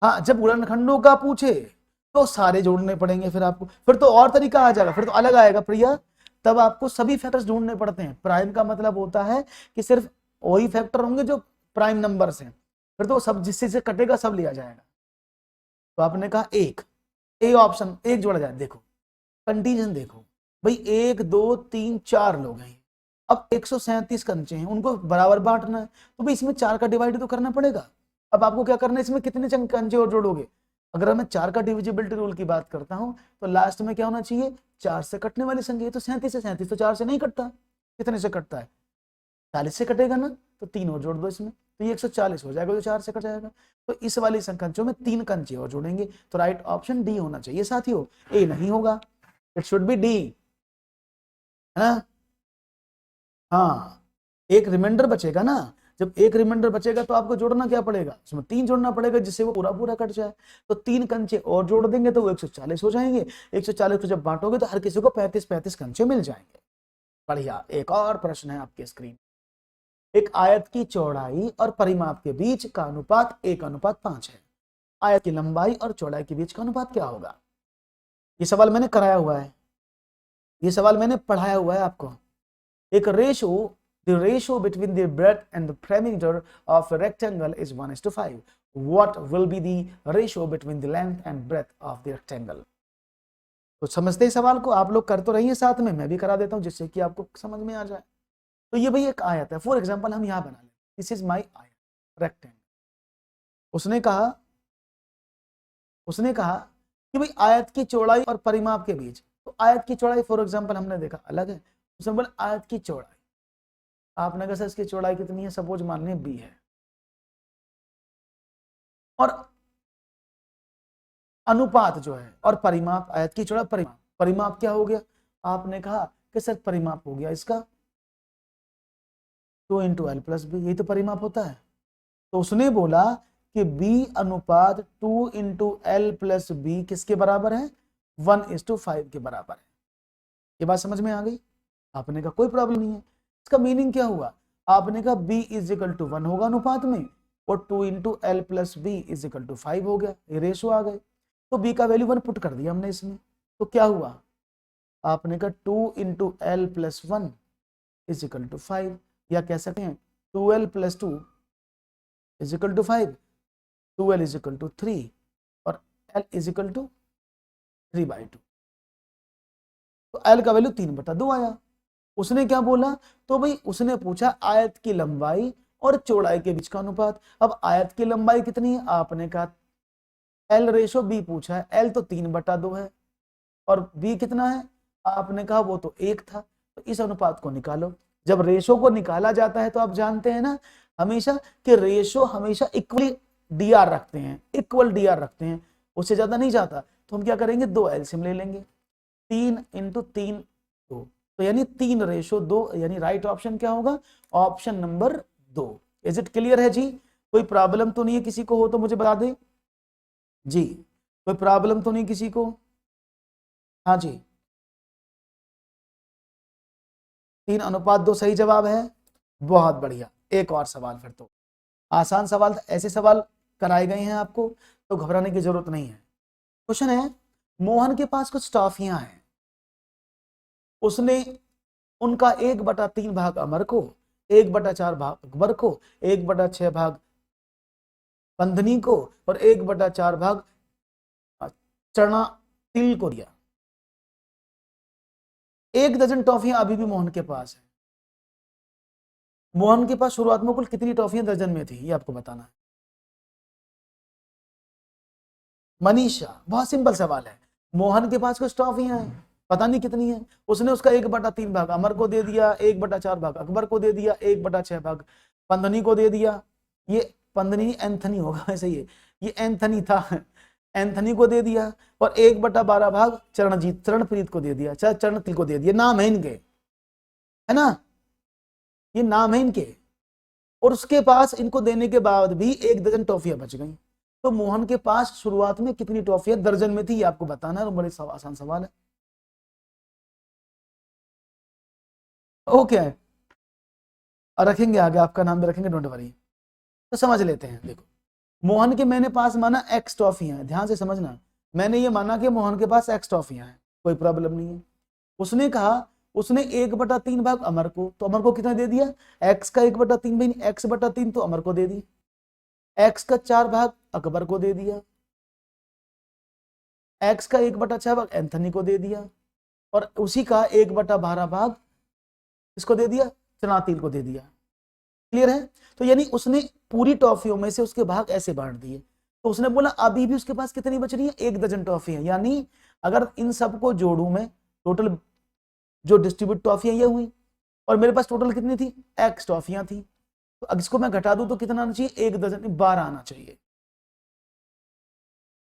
हाँ, जब गुणनखंडों का पूछे तो सारे जोड़ने पड़ेंगे फिर आपको, फिर तो और तरीका आ जाएगा, फिर तो अलग आएगा प्रिया। तब आपको सभी फैक्टर्स ढूंढने पड़ते हैं। प्राइम का मतलब होता है कि सिर्फ वही फैक्टर होंगे जो प्राइम नंबर्स हैं, फिर तो सब जिससे से कटेगा सब लिया जाएगा। तो आपने कहा एक, ए ऑप्शन एक जोड़ा जाए। देखो कंडीशन देखो भाई, 1 2 3 4 लोग हैं, अब 137 कंचे हैं, उनको बराबर बांटना है, तो भाई इसमें 4 का डिवाइड तो करना पड़ेगा। अब आपको क्या करना है, इसमें कितने कंचे और जोड़ोगे? अगर मैं 4 का डिविजिबिलिटी रूल की बात करता हूं तो लास्ट में क्या होना चाहिए? 4 से कटने वाली संख्या। तो 37 है, 37 तो 4 से नहीं कटता, कितने से कटता है? 40 से कटेगा ना, तो 3 और जोड़ दो इसमें, तो ये 140 हो जाएगा, तो 4 से कट जाएगा। तो इस वाली कंचों में 3 कंचे और जोड़ेंगे, तो राइट ऑप्शन डी होना चाहिए साथियों, ए नहीं होगा, इट शुड बी डी, है ना? हाँ, एक रिमाइंडर बचेगा ना, जब एक रिमाइंडर बचेगा तो आपको जोड़ना क्या पड़ेगा, उसमें 3 जोड़ना पड़ेगा जिससे वो पूरा पूरा कट जाए। तो 3 कंचे और जोड़ देंगे तो वो 140 हो जाएंगे। 140 को जब बांटोगे तो हर किसी को 35-35 कंचे मिल जाएंगे। बढ़िया। एक और प्रश्न है आपके स्क्रीन। एक आयत की चौड़ाई और परिमाप के बीच का अनुपात 1:5 है। आयत की लंबाई और चौड़ाई के बीच का अनुपात क्या होगा? ये सवाल मैंने कराया हुआ है, ये सवाल मैंने पढ़ाया हुआ है आपको। एक the ratio between the breadth and the perimeter of a rectangle is 1:5. What will be the ratio between the length and breadth of the rectangle? तो समझते हैं सवाल को, आप लोग कर तो रही है साथ में, मैं भी करा देता हूं जिससे कि आपको समझ में आ जाए। तो ये भाई एक आयत है, फॉर एग्जांपल हम यहां बना लें, दिस इज माय आयत रेक्टेंगल। उसने कहा कि भाई आयत की चौड़ाई और परिमाप के बीच, तो आयत की चौड़ाई फॉर एग्जांपल हमने देखा अलग है, उसने बोला आयत की चौड़ाई, आपने कहा सर इसकी चौड़ाई कितनी है, सपोज मान लें b है, और अनुपात जो है और परिमाप, आयत की चौड़ाई परिमाप क्या हो गया, आपने कहा कि सर परिमाप हो गया इसका 2 × l + b, यही तो परिमाप होता है। तो उसने बोला कि b अनुपात 2 × l + b किसके बराबर है, 1:5 के बराबर है। ये बात समझ में आ गई? आपने कहा कोई प्रॉब्लम नहीं है। इसका मीनिंग क्या हुआ, आपने कहा b = 1 होगा अनुपात में, और 2 × l + b = 5 हो गया, ये रेशो आ गए। तो b का वैल्यू 1 पुट कर दिया हमने इसमें, तो क्या हुआ, आपने कहा 2 × l + 1 = 5, या कह सकते हैं 2l + 2 = 5, 2l = 3 और l = 3/2। तो l का वैल्यू 3/2 आया। उसने क्या बोला, तो भाई उसने पूछा आयत की लंबाई और चौड़ाई के बीच का अनुपात। अब आयत की लंबाई कितनी है, आपने कहा l/b पूछा है, l तो 3/2 है, और b कितना है, आपने कहा वो तो 1 था। तो इस अनुपात को निकालो। जब रेशो को निकाला जाता है तो आप जानते हैं ना हमेशा कि रेशो हमेशा इक्वल dr रखते हैं, उससे ज्यादा नहीं जाता। तो हम क्या करेंगे, 2 एलसीएम ले लेंगे, 3 × 3 2, तो यानी 3/2, यानी राइट ऑप्शन क्या होगा, option number 2। Is it clear है जी? कोई प्रॉब्लम तो नहीं है, किसी को हो तो मुझे बता दे जी, कोई प्रॉब्लम तो नहीं किसी को? हाँ जी, 3:2 सही जवाब है, बहुत बढ़िया। एक और सवाल, फिर तो आसान सवाल, ऐसे सवाल कराए गए हैं आपको तो घबराने की जरूरत नहीं है। क्वेश्चन है, मोहन के पास कुछ टॉफियां हैं, उसने उनका 1/3 भाग अमर को, 1/4 भाग अकबर को, 1/6 भाग बंधनी को और 1/4 भाग चना तिल को दिया। 1 दर्जन टॉफियां अभी भी मोहन के पास है। मोहन के पास शुरुआत में कुल कितनी टॉफियां दर्जन में थी, ये आपको बताना है। मनीषा, बहुत सिंपल सवाल है, मोहन के पास कुछ टॉफियां हैं, पता नहीं कितनी है, उसने उसका 1/3 भाग अमर को दे दिया, 1/4 भाग अकबर को दे दिया, 1/6 भाग पंदनी को दे दिया। ये पंदनी एंथनी होगा वैसे, ये एंथनी था, एंथनी को दे दिया, और 1/12 भाग चरणप्रीत को दे दिया, चरणतिल को दे दिया। नाम है इनके, है ना, ये नाम है इनके, और उसके पास इनको देने के बाद भी 1 दर्जन टॉफियां बच गई। तो मोहन के पास शुरुआत में कितनी टॉफियां दर्जन में थी, ये आपको बताना है, बड़े आसान सवाल है। ओके, और रखेंगे आगे, आपका नाम भी रखेंगे, डोंट वरी। तो समझ लेते हैं, देखो मोहन के मैंने पास माना x टॉफियां हैं, ध्यान से समझना, मैंने ये माना कि मोहन के पास x टॉफियां हैं, कोई प्रॉब्लम नहीं है। उसने कहा उसने 1/3 भाग अमर को, तो अमर को कितना दे दिया, x का 1/3 भाई, x/3 तो अमर को दे दी, x का 4 भाग अकबर को दे दिया, x का 1/6 भाग एंथनी को दे दिया, और उसी का 1/12 भाग इसको दे दिया, चनातिल को दे दिया। क्लियर है? तो यानी उसने पूरी टॉफियों में से उसके भाग ऐसे बांट दिए। तो उसने बोला अभी भी उसके पास कितनी बच रही है, 1 दर्जन टॉफियां, यानी अगर इन सबको जोड़ू मैं, टोटल जो डिस्ट्रीब्यूट टॉफियां ये हुई, और मेरे पास टोटल कितनी थी, x टॉफियां थी। तो अब इसको मैं घटा दूं तो कितना आना चाहिए, 1 दर्जन 12 आना चाहिए।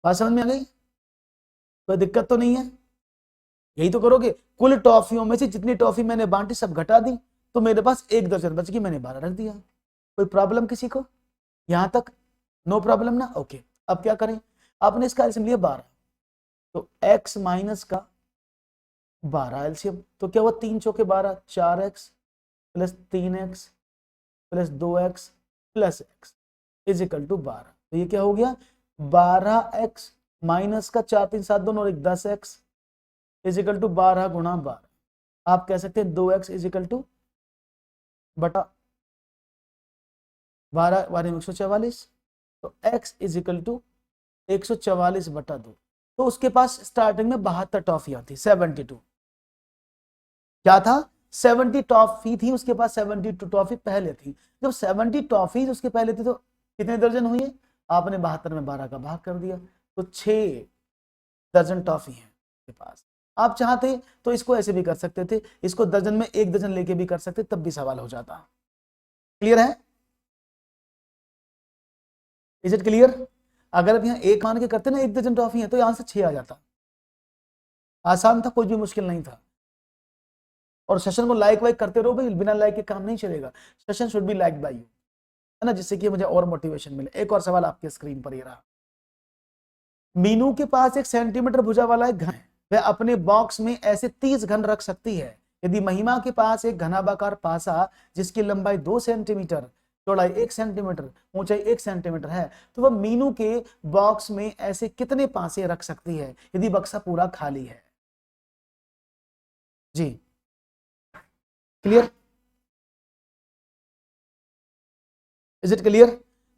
बात समझ में आ गई? कोई दिक्कत तो नहीं है? यही तो करोगे, कुल टॉफियों में से जितनी टॉफी मैंने बांटी सब घटा दी, तो मेरे पास 1 दर्जन बच गई, मैंने 12 रख दिया। कोई प्रॉब्लम किसी को यहां तक? नो प्रॉब्लम ना, ओके। अब क्या करें, आपने इसका एलसीएम लिया 12, तो x माइनस का 12 एलसीएम, तो क्या हुआ 3 चौके 12, 4x plus 3x plus 2x plus x is equal to 12। तो ये क्या हो गया 12x माइनस का 4 3 7 2 और 1 10x इज इक्वल टू 12 गुणा 12। आप कह सकते हैं 2x इज इक्वल टू बटा 12 12 144, तो x इज इक्वल टू 144 बटा 2। तो उसके पास स्टार्टिंग में 72 टॉफियां थी, 72 क्या था 70 टॉफी थी उसके पास, 72 टॉफी पहले थी। जब 70 टॉफी उसके पहले थी तो कितने दर्जन हुई है, आपने 72 में 12 का भाग कर दिया, तो 6 दर्जन टॉफी है उसके पास। आप चाहते तो इसको ऐसे भी कर सकते थे, इसको दर्जन में 1 दर्जन लेके भी कर सकते, तब भी सवाल हो जाता। क्लियर है? Is it clear? अगर अब यहाँ 1 मान के करते ना 1 दर्जन टॉफी है तो यहां से 6 आ जाता। आसान था, कोई भी मुश्किल नहीं था। और सेशन को लाइक वाइक करते रहो भाई, बिना लाइक के काम नहीं चलेगा। Session should be like by you, है ना, जिससे कि मुझे और मोटिवेशन मिले। एक और सवाल आपके स्क्रीन पर ये रहा। मीनू के पास 1 सेंटीमीटर भुजा वाला एक घन है, वह अपने बॉक्स में ऐसे 30 घन रख सकती है। यदि महिमा के पास एक घनाभाकार पासा जिसकी लंबाई 2 सेंटीमीटर, चौड़ाई 1 सेंटीमीटर, ऊंचाई 1 सेंटीमीटर है, तो वह मीनू के बॉक्स में ऐसे कितने पासे रख सकती है यदि बक्सा पूरा खाली है? जी क्लियर? Is it clear?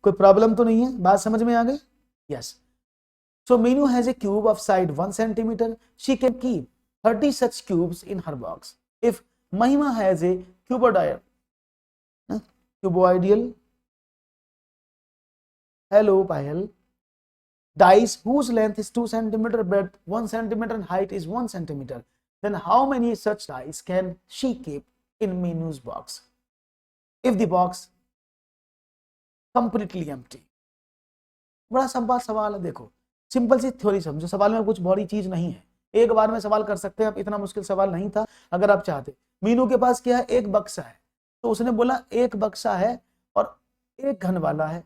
कोई प्रॉब्लम तो नहीं है? बात समझ में आ गई? Yes. So Meenu has a cube of side 1 centimeter. She can keep 30 such cubes in her box. If Mahima has a cuboidal, hello Payal, dice whose length is 2 centimeter but 1 centimeter and height is 1 centimeter, then how many such dice can she keep in Meenu's box if the box completely empty? बड़ा simple सवाल है, देखो simple सी theory समझो, सवाल में कुछ बड़ी चीज नहीं है, एक बार में सवाल कर सकते हैं आप, इतना मुश्किल सवाल नहीं था। अगर आप चाहते, मीनू के पास क्या है, एक बक्सा है, तो उसने बोला एक बक्सा है और एक घन वाला है,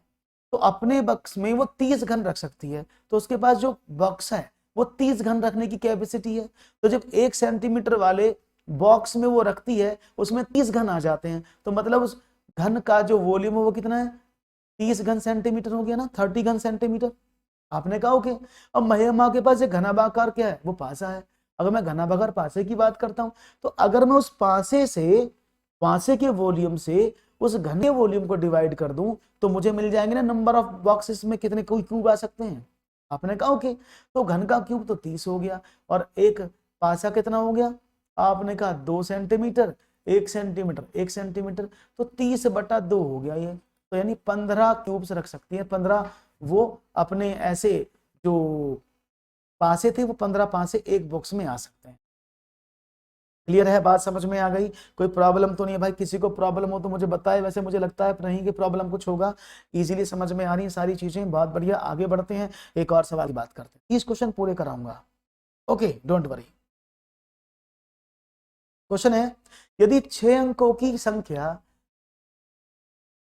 तो अपने बक्स में वो 30 घन रख सकती है, तो उसके पास जो बक्सा है वो 30 घन रखने की कैपेसिटी है। तो जब 1 सेंटीमीटर वाले बॉक्स में वो रखती है उसमें 30 घन आ जाते हैं, तो मतलब उस घन का जो वॉल्यूम है वो कितना है, 30 घन सेंटीमीटर हो गया ना, 30 घन सेंटीमीटर। आपने कहा ओके। अब महिमा के पास एक घनाभाकार क्या है, वो पासा है। अगर मैं घनाभाकार पासे की बात करता हूं, तो अगर मैं उस पासे के वॉल्यूम से उस घने वॉल्यूम को डिवाइड कर दूं तो मुझे मिल जाएंगे ना नंबर ऑफ बॉक्सेस में कितने कोई क्यूब आ सकते हैं। आपने कहा ओके, तो घन का क्यूब तो 30 हो गया और एक पासा कितना हो गया, आपने कहा 2 सेंटीमीटर, 1 सेंटीमीटर 1 सेंटीमीटर, तो 30 बटा 2 हो गया ये, तो यानी 15 क्यूब्स रख सकती है। 15 वो अपने ऐसे जो पासे थे वो 15 पासे एक बॉक्स में आ सकते हैं। क्लियर है? बात समझ में आ गई? कोई प्रॉब्लम तो नहीं है भाई? किसी को प्रॉब्लम हो तो मुझे बताए, वैसे मुझे लगता है नहीं कि प्रॉब्लम कुछ होगा, इजीली समझ में आ रही है सारी चीजें, बहुत बढ़िया। आगे बढ़ते हैं, एक और सवाल की बात करते हैं, 30 क्वेश्चन पूरे कराऊंगा, ओके डोंट वरी। क्वेश्चन है, यदि 6 अंकों की संख्या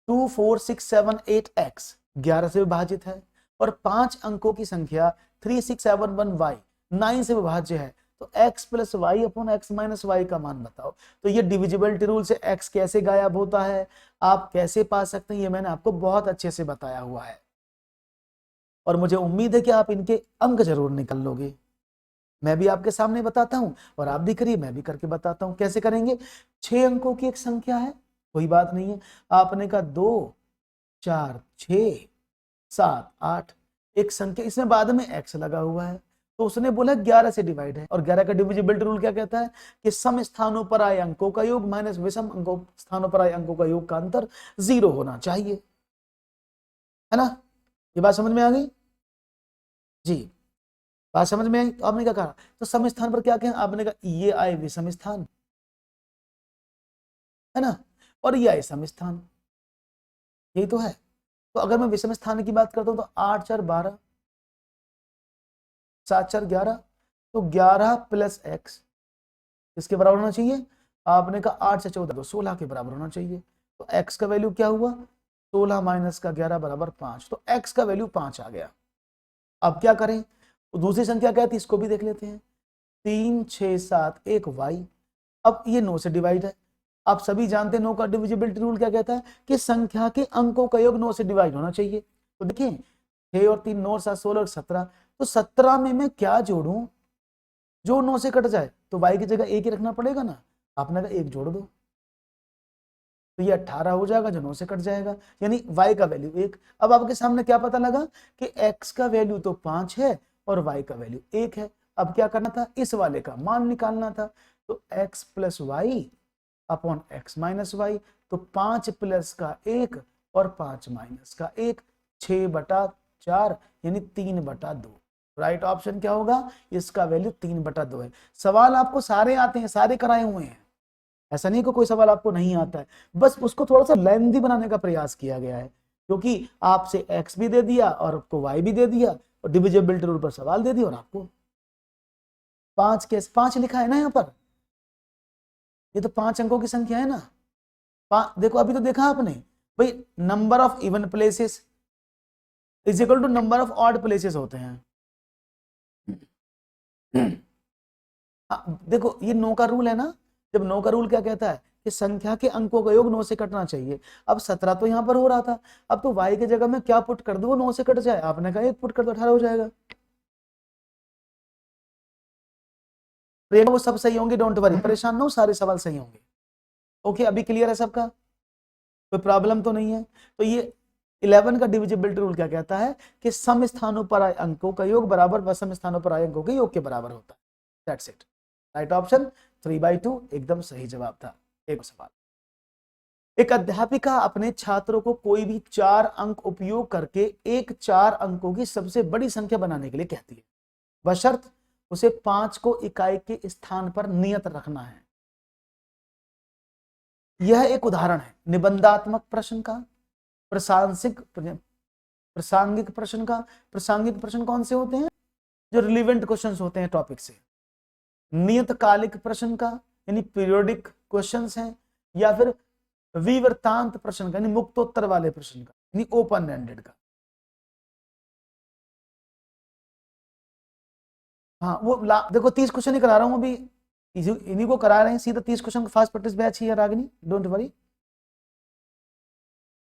2 4 6 7 8 x 11 से विभाजित है और 5 अंकों की संख्या 3 6 7 1 y 9 से विभाज्य है, तो x plus Y upon x minus Y का मान बताओ। तो ये डिविजिबिलिटी रूल से x कैसे गायब होता है, आप कैसे पा सकते हैं, ये मैंने आपको बहुत अच्छे से बताया हुआ है और मुझे उम्मीद है कि आप इनके अंक जरूर निकल लोगे। मैं भी आपके सामने बताता हूं और आप भी करिए, मैं भी करके बताता हूं कैसे करेंगे। 6 अंकों की एक संख्या है, कोई बात नहीं है, आपने कहा 2 4 6 7 8 एक संख्या, इसमें बाद में x लगा हुआ है, तो उसने बोला 11 से डिवाइड है, और 11 का डिविजिबिलिटी रूल क्या कहता है कि सम स्थानों पर आए अंकों का योग माइनस विषम अंकों स्थानों पर आए अंकों का योग का अंतर 0 होना चाहिए, है ना? ये बात समझ में आ गई जी? बात समझ में आई? तो आपने क्या कहा, तो सम स्थान पर क्या कहें, आपने कहा ये आए विषम स्थान, है ना, और ये आए सम स्थान, यही तो है। तो अगर मैं विषम स्थान की बात करता हूं तो 8 4 12 7 4 11, तो 11 प्लस x किसके बराबर होना चाहिए, आपने कहा 8 से 14 तो 16 के बराबर होना चाहिए। तो x का वैल्यू क्या हुआ 16 माइनस का 11 बराबर 5, तो x का वैल्यू 5 आ गया। अब क्या करें, तो दूसरी संख्या क्या थी इसको भी देख लेते हैं। 3 6 7 1 y। अब ये 9 से डिवाइड है। आप सभी जानते हैं 9 का डिविजिबिलिटी रूल क्या कहता है कि संख्या के अंकों का योग 9 से डिवाइड होना चाहिए। तो देखिए 6 और 3 9 7 16 और 17, तो 17 में मैं क्या जोड़ूं जो 9 से कट जाए, तो y की जगह 1 ही रखना पड़ेगा ना, आपने कहा 1 जोड़ दो, तो ये 18 हो जाएगा जो 9 से कट जाएगा, यानी y का वैल्यू 1। अब आपके सामने क्या पता लगा कि x का वैल्यू तो 5 है और y का वैल्यू 1 है। अब क्या करना था, इस वाले का मान निकालना था, तो x plus Y upon x minus Y, तो 5 प्लस का 1 और 5 माइनस का 1, 6/4 यानी 3/2। राइट ऑप्शन क्या होगा, इसका वैल्यू 3/2 है। सवाल आपको सारे आते हैं, सारे कराए हुए हैं, ऐसा नहीं कि कोई सवाल आपको नहीं आता है, बस उसको थोड़ा सा लेंथी बनाने का प्रयास किया गया है, क्योंकि आपसे x भी दे दिया और आपको y भी दे दिया और डिविजिबिलिटी रूल पर सवाल दे दिया और आपको 5 लिखा है ना यहाँ पर, ये तो 5 अंकों की संख्या है ना। देखो अभी तो देखा आपने भाई, number of even places is equal to number of odd places होते हैं। देखो ये 9 का रूल है ना, जब 9 का रूल क्या कहता है कि संख्या के अंकों का योग 9 से कटना चाहिए। अब 17 तो यहाँ पर हो रहा था, अब तो y की जगह में क्या पुट कर दो वो 9 से कट जाए, आपने कहा 1 पुट कर दो 18 हो जाएगा। वो सब सही होंगे, डोंट वरी, परेशान ना हो, सारे सवाल सही होंगे। ओके अभी क्लियर है सबका, कोई प्रॉब्लम तो नहीं है। तो ये 11 का डिविजिबिलिटी रूल क्या कहता है कि सम स्थानों पर आए अंकों का योग बराबर विषम स्थानों पर आए अंकों के योग के बराबर होता है। दैट्स इट, राइट ऑप्शन 3/2 एकदम सही जवाब था। एक सवाल, एक अध्यापिका अपने छात्रों को कोई भी 4 अंक उपयोग करके एक 4 अंकों की सबसे बड़ी संख्या बनाने के लिए कहती है, बशर्त उसे 5 को इकाई के स्थान पर नियत रखना है। यह एक उदाहरण है निबंधात्मक प्रश्न का, प्रासंगिक प्रश्न का। प्रासंगिक प्रश्न कौन से होते हैं, जो रिलेवेंट क्वेश्चंस होते हैं टॉपिक से। नियतकालिक प्रश्न का यानी पीरियोडिक क्वेश्चंस हैं, या फिर विवर्तांत प्रश्न का यानी मुक्तोत्तर वाले प्रश्न का यानी ओपन एंडेड का। हाँ वो देखो 30 क्वेश्चन ही करा रहा हूं अभी, इन्हीं को करा रहे हैं सीधा 30 क्वेश्चन का फास्ट प्रैक्टिस बैच ही है रागिनी, डोंट वरी।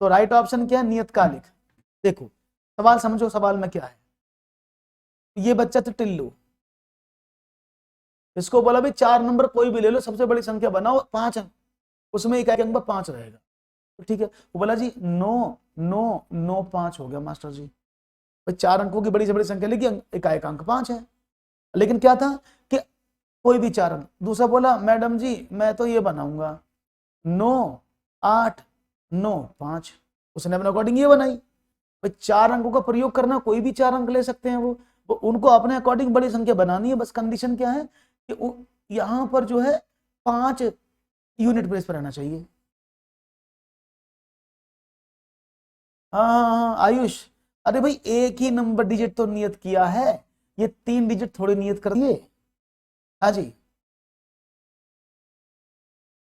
तो राइट ऑप्शन क्या है, नियतकालिक। देखो सवाल समझो, सवाल में क्या है, ये बच्चा तो टिल्लू, इसको बोला भाई 4 नंबर कोई भी ले लो, सबसे बड़ी संख्या बनाओ 5 अंक, उसमें इकाई अंक 5 रहेगा, तो ठीक है। वो बोला जी 9 9 9 5 हो गया मास्टर जी, भाई 4 अंकों की बड़ी से बड़ी संख्या लिखी, इकाई का अंक 5 है, लेकिन क्या था कि कोई भी 4 अंक। दूसरा बोला मैडम जी मैं तो ये बनाऊंगा 9 8 9 5, उसने अपने अकॉर्डिंग ये बनाई। भाई 4 अंकों का प्रयोग करना, कोई भी 4 अंक ले सकते हैं वो उनको अपने अकॉर्डिंग बड़ी संख्या बनानी है, बस कंडीशन क्या है कि यहां पर जो है 5 यूनिट प्लेस पर रहना चाहिए। हाँ आयुष, अरे भाई एक ही नंबर डिजिट तो नियत किया है, ये 3 डिजिट थोड़ी नियत कर दिए। हाँ जी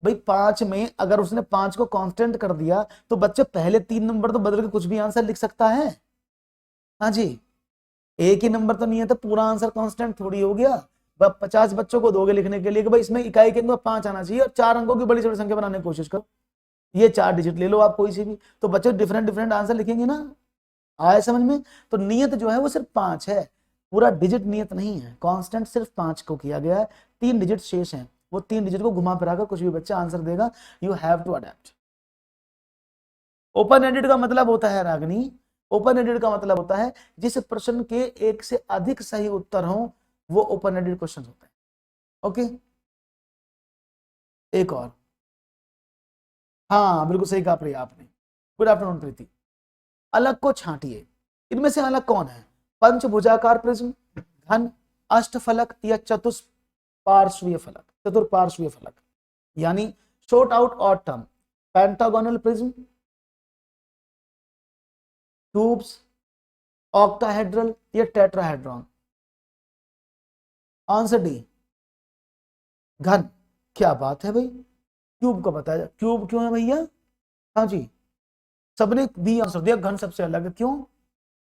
भाई 5 में अगर उसने 5 को कांस्टेंट कर दिया तो बच्चे पहले 3 नंबर तो बदल के कुछ भी आंसर लिख सकता है। हाँ जी एक ही नंबर तो नहीं है तो पूरा आंसर कांस्टेंट थोड़ी हो गया। 50 बच्चों को दोगे लिखने के लिए कि भाई इसमें इकाई के अंदर 5 आना चाहिए और 4 अंकों की बड़ी से बड़ी संख्या बनाने की कोशिश करो, ये 4 डिजिट ले लो आप कोई सी भी, तो बच्चे डिफरेंट डिफरेंट आंसर लिखेंगे ना। आया समझ में, तो नियत जो है वो सिर्फ 5 है, पूरा डिजिट नियत नहीं है, कांस्टेंट सिर्फ 5 को किया गया है, 3 डिजिट शेष हैं, वो 3 डिजिट को घुमा फिरा कर कुछ भी बच्चा आंसर देगा, you have to adapt. Open ended का मतलब होता है रागनी, ओपन एंडेड का मतलब होता है जिस प्रश्न के एक से अधिक सही उत्तर हो वो ओपन एंडेड क्वेश्चन होता है। ओके एक और, हाँ बिल्कुल सही कहा प्रिया आपने, गुड आफ्टरनून प्रीति। अलग को छांटिए, इनमें से अलग कौन है, पंचभुजाकार प्रिज्म, घन, अष्टफलक या चतुष्पार्श्वीय फलक, चतुर्पार्श्वीय फलक, यानी short out odd term, pentagonal prism, cubes, octahedral या टेट्राहेड्रॉन। आंसर डी घन। क्या बात है भाई, क्यूब को बताया, क्यूब क्यों है भैया, हाँ जी सबने बी आंसर दिया, घन सबसे अलग है। क्यों?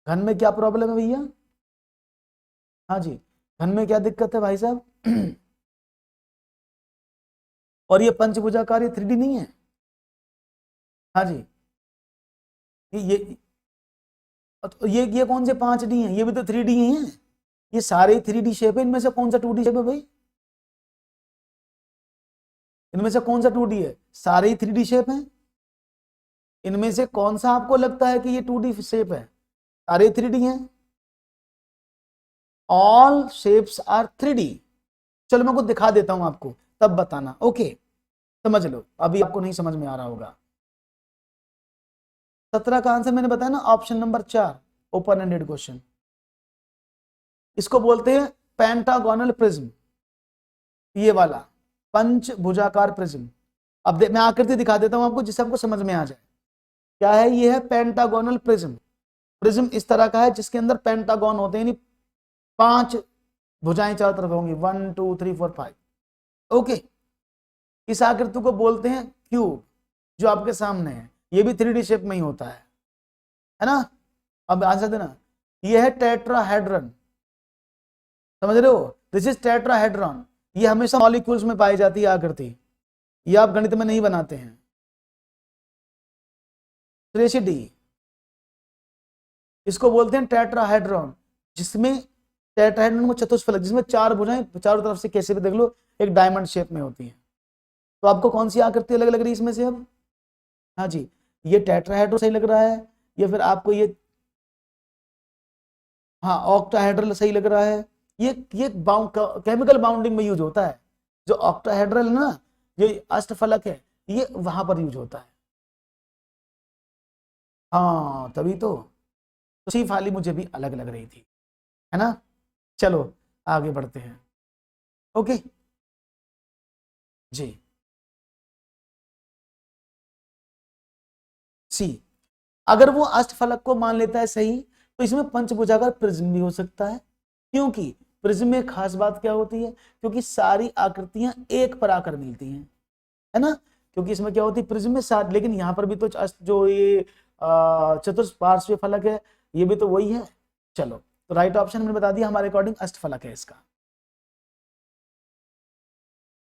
घन में क्या प्रॉब्लम है भैया? हाँ जी, घन में क्या दिक्कत है भाई साहब? और ये पंचभुजाकार, ये 3D नहीं है। हाँ जी, ये कौन से 5D हैं? ये भी तो 3D ही हैं। ये सारे 3D शेप है, इनमें से कौन सा 2D शेप है भाई? इनमें से कौन सा 2D है? सारे ही 3D शेप हैं। इनमें से कौन सा आपको लगता है कि ये 2D शेप है? सारे 3D हैं। All shapes are 3D। चलो मैं कुछ दिखा देता हूं आपको, तब बताना। ओके, समझ लो, अभी आपको नहीं समझ में आ रहा होगा। 17 का आंसर मैंने बताया ना, option number 4, open ended question. इसको बोलते हैं पेंटागोनल प्रिज्म, ये वाला पंचभुजाकार प्रिज्म। अब मैं आकृति दिखा देता हूं आपको, जिससे आपको समझ में आ जाए क्या है। ये है पेंटागोनल प्रिज्म। प्रिज्म इस तरह का है जिसके अंदर पेंटागन होते हैं, यानी 5 भुजाएं चारों तरफ होंगी, 1 2 3 4 5। ओके, इस आकृति को बोलते हैं क्यूब, जो आपके सामने है। ये भी 3D शेप में ही होता है ना? अब आंसर देना। ये है टेट्राहेड्रन, समझ रहे हो? This is tetrahedron. ये हमेशा मॉलिक्यूल्स में पाई जाती है आकृति, ये आप गणित में नहीं बनाते हैं। 3D, इसको बोलते हैं टेट्राहेड्रन, जिसमें टेट्राहेड्रन को चतुष्फलक, जिसमें 4 भुजाएं चारों तरफ से कैसे भी देख लो एक डायमंड शेप में होती है। तो आपको कौन सी आकृति अलग लग रही है इसमें से अब? हाँ जी, ये टेट्राहेड्रन सही लग रहा है, या फिर आपको ये, हाँ, ऑक्टाहेड्रल सही लग रहा है? ये केमिकल बाउंडिंग में यूज होता है। जो ऑक्टाहेड्रल है ना, जो अष्टफलक है, ये वहां पर यूज होता है। हाँ, तभी तो सी फाली मुझे भी अलग लग रही थी, है ना? चलो आगे बढ़ते हैं। ओके जी, सी, अगर वो अष्टफलक को मान लेता है सही, तो इसमें पंचभुजाकार प्रिज्म भी हो सकता है। क्योंकि प्रिज्म में खास बात क्या होती है? क्योंकि सारी आकृतियां एक पर आकर मिलती हैं, है ना? क्योंकि इसमें क्या होती है, प्रिज्म में साथ, लेकिन यहां पर भी तो जो ये चतुष्पार्श्वीय फलक है, ये भी तो वही है। चलो, तो राइट ऑप्शन मैंने बता दिया, हमारे अकॉर्डिंग अष्टफलक है इसका।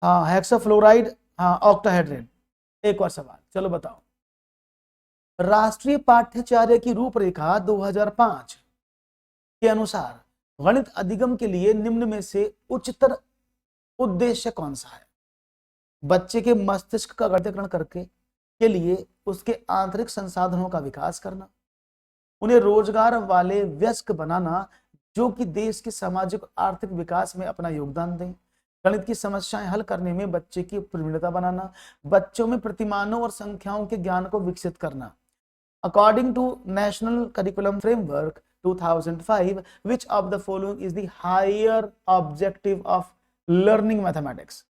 हाँ, हेक्साफ्लोराइड, हाँ, ऑक्टाहेड्रन। एक और सवाल, चलो बताओ। राष्ट्रीय पाठ्यचर्या की रूपरेखा 2005 के अनुसार गणित अधिगम के लिए निम्न में से उच्चतर उद्देश्य कौन सा है? बच्चे के मस्तिष्क का गणितीकरण करके के लिए उसके आंतरिक संसाधनों का विकास करना, उन्हें रोजगार वाले वयस्क बनाना जो कि देश के सामाजिक और आर्थिक विकास में अपना योगदान दें, गणित की समस्याएं हल करने में बच्चे की प्रवीणता बनाना, बच्चों में प्रतिमानों और संख्याओं के ज्ञान को विकसित करना। According to National Curriculum Framework 2005, which of the following is the higher objective of learning mathematics?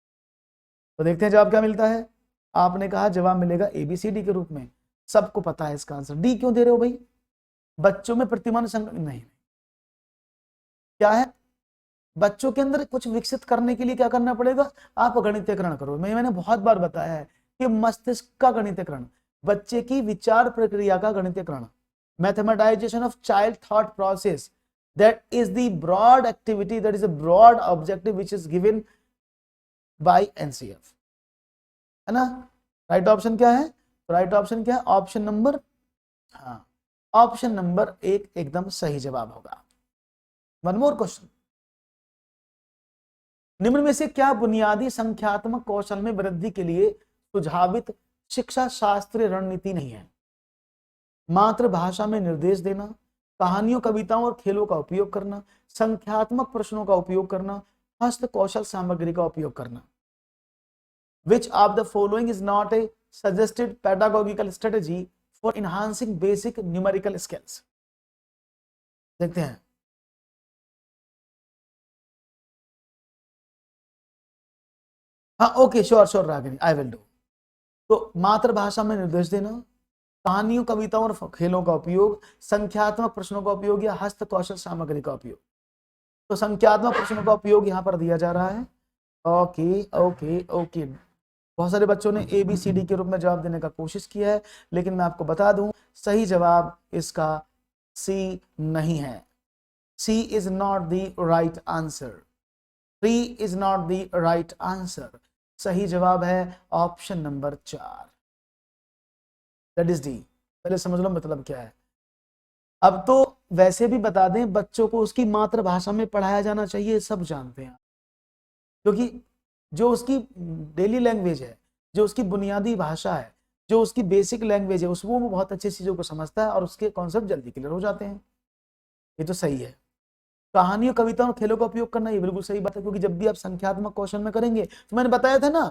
तो देखते हैं जवाब क्या मिलता है। आपने कहा जवाब मिलेगा ABCD के रूप में, सबको पता है इसका आंसर। डी क्यों दे रहे हो भाई? बच्चों में प्रतिमान संख्या नहीं, क्या है? बच्चों के अंदर कुछ विकसित करने के लिए क्या करना पड़ेगा? आप गणितीकरण करो। मैंने बहुत बार बताया है कि मस्तिष्क का गणितीकरण, बच्चे की विचार प्रक्रिया का गणितीकरण, mathematisation of child thought process, that is the broad activity, that is a broad objective which is given by NCF, है ना? राइट ऑप्शन क्या है? राइट ऑप्शन क्या है? ऑप्शन नंबर, हाँ, ऑप्शन नंबर 1 एकदम सही जवाब होगा। वन मोर क्वेश्चन, निम्न में से क्या बुनियादी संख्यात्मक कौशल में वृद्धि के लिए सुझावित शिक्षा शास्त्रीय रणनीति नहीं है? मातृभाषा में निर्देश देना, कहानियों, कविताओं और खेलों का उपयोग करना, संख्यात्मक प्रश्नों का उपयोग करना, हस्त कौशल सामग्री का उपयोग करना। Which of the following is not a suggested pedagogical strategy for enhancing basic numerical skills? देखते हैं। हाँ, okay, sure Ragini, I will do. तो मातृभाषा में निर्देश देना, कहानियों, कविताओं और खेलों का उपयोग, संख्यात्मक प्रश्नों का उपयोग या हस्त कौशल सामग्री का उपयोग। तो संख्यात्मक प्रश्नों का उपयोग यहाँ पर दिया जा रहा है। ओके ओके ओके, बहुत सारे बच्चों ने ABCD के रूप में जवाब देने का कोशिश किया है, लेकिन मैं आपको बता दूं सही जवाब इसका सी नहीं है। C is not the right answer. 3 is not the right answer. सही जवाब है option number 4, that is D. पहले समझ लो मतलब क्या है। अब तो वैसे भी बता दें, बच्चों को उसकी मातृभाषा में पढ़ाया जाना चाहिए, सब जानते हैं, क्योंकि जो उसकी डेली लैंग्वेज है, जो उसकी बुनियादी भाषा है, जो उसकी बेसिक लैंग्वेज है, उसको वो बहुत अच्छी चीजों को समझता है और उसके कॉन्सेप्ट जल्दी क्लियर हो जाते हैं। ये तो सही है। कहानियों, कविताओं, खेलों का उपयोग करना, ये बिल्कुल सही बात है, क्योंकि जब भी आप संख्यात्मक क्वेश्चन में करेंगे, तो मैंने बताया था ना,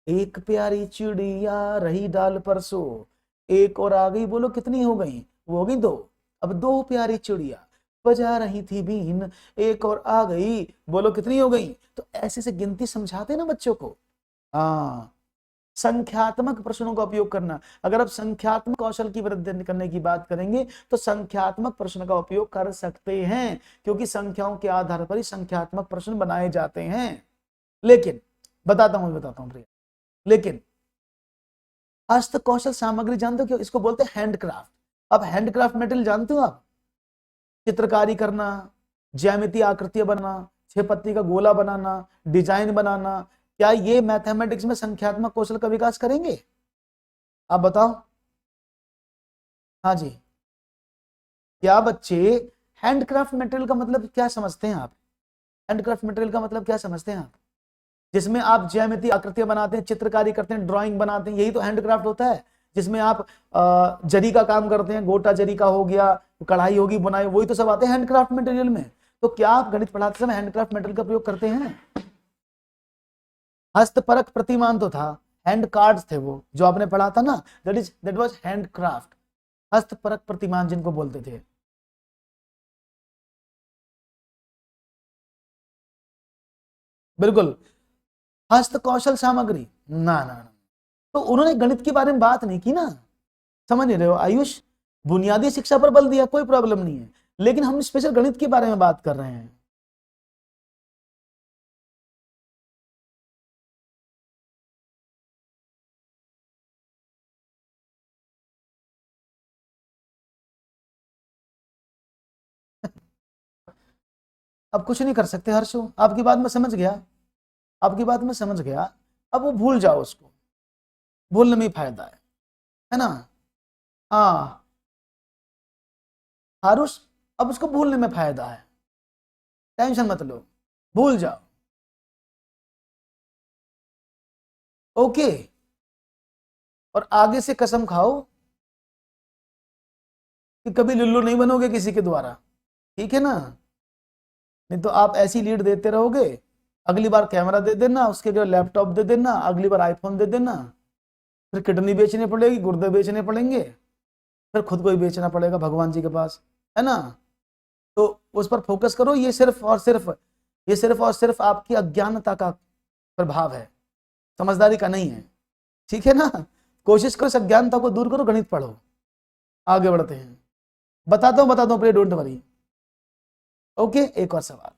एक प्यारी चिड़िया रही डाल पर सो, एक और आ गई, बोलो कितनी हो गई? वो हो गई 2। अब 2 प्यारी चिड़िया बजा रही थी बीन, एक और आ गई, बोलो कितनी हो गई? तो ऐसे से गिनती समझाते ना बच्चों को। हाँ, संख्यात्मक प्रश्नों का उपयोग करना। अगर आप संख्यात्मक कौशल की वृद्धि करने की बात करेंगे तो संख्यात्मक प्रश्न का उपयोग कर सकते हैं, क्योंकि संख्याओं के आधार पर ही संख्यात्मक प्रश्न बनाए जाते हैं। लेकिन बताता हूं प्रिया, लेकिन हस्त कौशल सामग्री जानते हो क्यों इसको बोलते हैं हैंडक्राफ्ट? अब हैंडक्राफ्ट मटेरियल जानते हो आप? चित्रकारी करना, ज्यामितीय आकृतियां बनाना, 6 पत्ती का गोला बनाना, डिजाइन बनाना, क्या ये मैथमेटिक्स में संख्यात्मक कौशल का विकास करेंगे? आप बताओ। हाँ जी, क्या बच्चे हैंडक्राफ्ट मटेरियल का मतलब क्या समझते हैं आप? हैंडक्राफ्ट मटेरियल का मतलब क्या समझते हैं आप? जिसमें आप ज्यामितीय आकृतियां बनाते हैं, चित्रकारी करते हैं, ड्राइंग बनाते हैं, यही तो हैंडक्राफ्ट होता है। जिसमें आप जरी का काम करते हैं, गोटा जरी का हो गया, कढ़ाई होगी, बुनाई, वही तो सब आते हैं हैंडक्राफ्ट मटेरियल में। तो क्या आप गणित पढ़ाते समय हैंडक्राफ्ट मटेरियल का प्रयोग करते हैं? हस्तपरक प्रतिमान तो था, हैंड कार्ड्स थे वो जो आपने पढ़ा था ना, दैट वाज हैंडक्राफ्ट। हस्तपरक प्रतिमान जिनको बोलते थे। बिल्कुल, हस्त कौशल सामग्री ना ना ना, तो उन्होंने गणित के बारे में बात नहीं की ना। समझ नहीं रहे हो आयुष? बुनियादी शिक्षा पर बल दिया, कोई प्रॉब्लम नहीं है, लेकिन हम स्पेशल गणित के बारे में बात कर रहे हैं। अब कुछ नहीं कर सकते हर्षो, आपकी बात में समझ गया, आपकी बात में समझ गया। अब वो भूल जाओ, उसको भूलने में ही फायदा है ना? हाँ हारुष, अब उसको भूलने में फायदा है, टेंशन मत लो, भूल जाओ। ओके, और आगे से कसम खाओ कि कभी लुल्लू नहीं बनोगे किसी के द्वारा, ठीक है ना? नहीं तो आप ऐसी लीड देते रहोगे, अगली बार कैमरा दे देना, उसके जो लैपटॉप दे देना, अगली बार आईफोन दे देना, फिर किडनी बेचनी पड़ेगी, गुर्दे बेचने पड़ेंगे, फिर खुद को ही बेचना पड़ेगा भगवान जी के पास, है ना? तो उस पर फोकस करो। ये सिर्फ और सिर्फ आपकी अज्ञानता का प्रभाव है, समझदारी का नहीं है, ठीक है ना? कोशिश करो इस अज्ञानता को दूर करो, गणित पढ़ो। आगे बढ़ते हैं, बताता हूं प्लीज, डोंट वरी। ओके, एक और सवाल।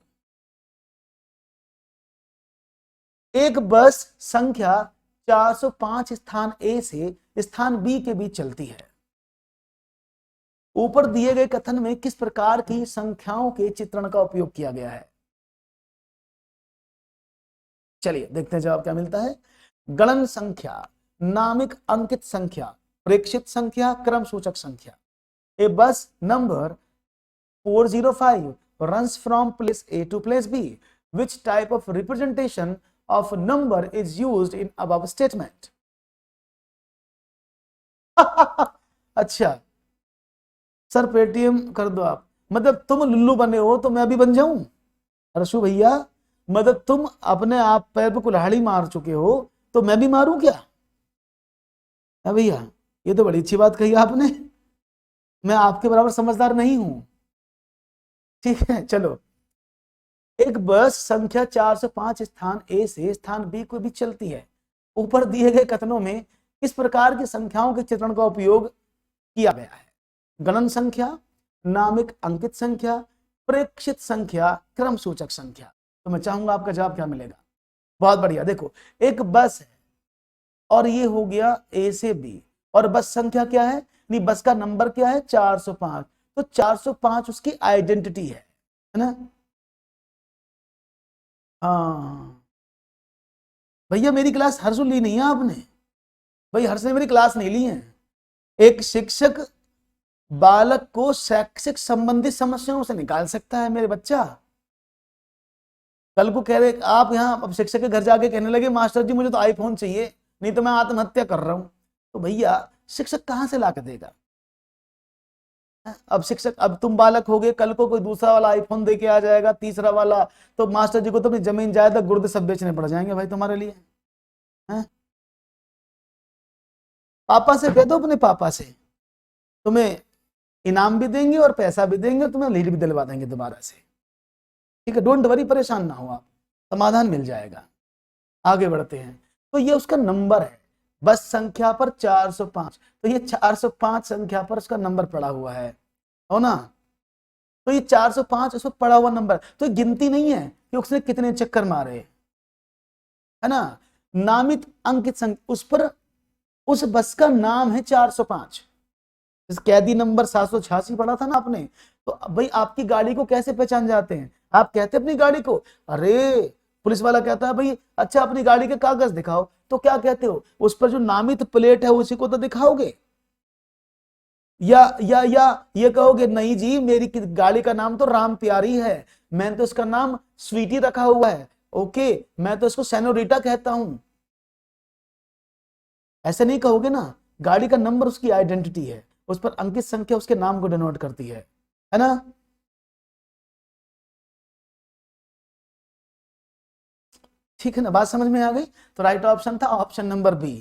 एक बस संख्या 405 स्थान ए से स्थान बी के बीच चलती है। ऊपर दिए गए कथन में किस प्रकार की संख्याओं के चित्रण का उपयोग किया गया है? चलिए देखते हैं जवाब क्या मिलता है। गणन संख्या, नामिक अंकित संख्या, प्रेक्षित संख्या, क्रम सूचक संख्या। ए बस number 405 runs from place A to place B. Which type of representation of number is used in above statement? अच्छा सर, पेटीएम कर दो आप, मतलब तुम लुल्लू बने हो तो मैं भी बन जाऊं? हर्षु भैया, मतलब तुम अपने आप पैर पे कुल्हाड़ी मार चुके हो तो मैं भी मारूं क्या? है भैया, ये तो बड़ी अच्छी बात कही आपने, मैं आपके बराबर समझदार नहीं हूं, ठीक है चलो। एक बस संख्या 405 स्थान ए से स्थान बी को भी चलती है। ऊपर दिए गए कथनों में किस प्रकार की संख्याओं के चित्रण का उपयोग किया गया है? गणन संख्या, नामिक अंकित संख्या, प्रेक्षित संख्या, क्रम सूचक संख्या। तो मैं चाहूंगा आपका जवाब क्या मिलेगा। बहुत बढ़िया, देखो एक बस है और ये हो गया ए से बी, और बस संख्या क्या है? नहीं, बस का नंबर क्या है 405, तो 405 उसकी आइडेंटिटी है ना। हाँ भैया, मेरी क्लास हर्षु ली नहीं है आपने, भाई हर्ष ने मेरी क्लास नहीं ली है। एक शिक्षक बालक को शैक्षिक संबंधित समस्याओं से निकाल सकता है मेरे बच्चा। कल को कह रहे आप यहाँ अब शिक्षक के घर जाके कहने लगे मास्टर जी मुझे तो आईफोन चाहिए, नहीं तो मैं आत्महत्या कर रहा हूं, तो भैया शिक्षक कहां से ला के देगा। अब शिक्षक, अब तुम बालक हो गए, कल को कोई दूसरा वाला आईफोन दे के आ जाएगा, तीसरा वाला, तो मास्टर जी को तो अपनी जमीन जायदाद गुर्दे सब बेचने पड़ जाएंगे भाई तुम्हारे लिए। है? पापा से कह दो, अपने पापा से तुम्हें इनाम भी देंगे और पैसा भी देंगे, तुम्हें लीड भी दिलवा देंगे दोबारा से। ठीक है, डोंट वरी, परेशान ना हो आप, समाधान मिल जाएगा। आगे बढ़ते हैं, तो ये उसका नंबर है, बस संख्या पर 405, तो ये 405 संख्या पर उसका नंबर पड़ा हुआ है, हो ना। तो ये 405 उस पर पड़ा हुआ नंबर, तो गिनती नहीं है कि उसने कितने चक्कर मारे, है ना। नामित अंकित संख्या, उस पर उस बस का नाम है 405। इस कैदी नंबर 786 पढ़ा था ना आपने, तो भाई आपकी गाड़ी को कैसे पहचान जाते हैं, आप कहते अपनी गाड़ी को, अरे पुलिस वाला कहता है भाई अच्छा अपनी गाड़ी के कागज दिखाओ, तो क्या कहते हो, उस पर जो नामित प्लेट है उसी को तो दिखाओगे, या ये कहोगे नहीं जी मेरी गाड़ी का नाम तो राम प्यारी है, मैंने तो इसका नाम स्वीटी रखा हुआ है, ओके मैं तो इसको सेनोरिटा कहता हूं, ऐसे नहीं कहोगे ना। गाड़ी का नंबर उसकी आइडेंटिटी है, उस पर अंकित संख्या उसके नाम को डिनोट करती है ना। ठीक है ना, बात समझ में आ गई। तो राइट ऑप्शन था option number B.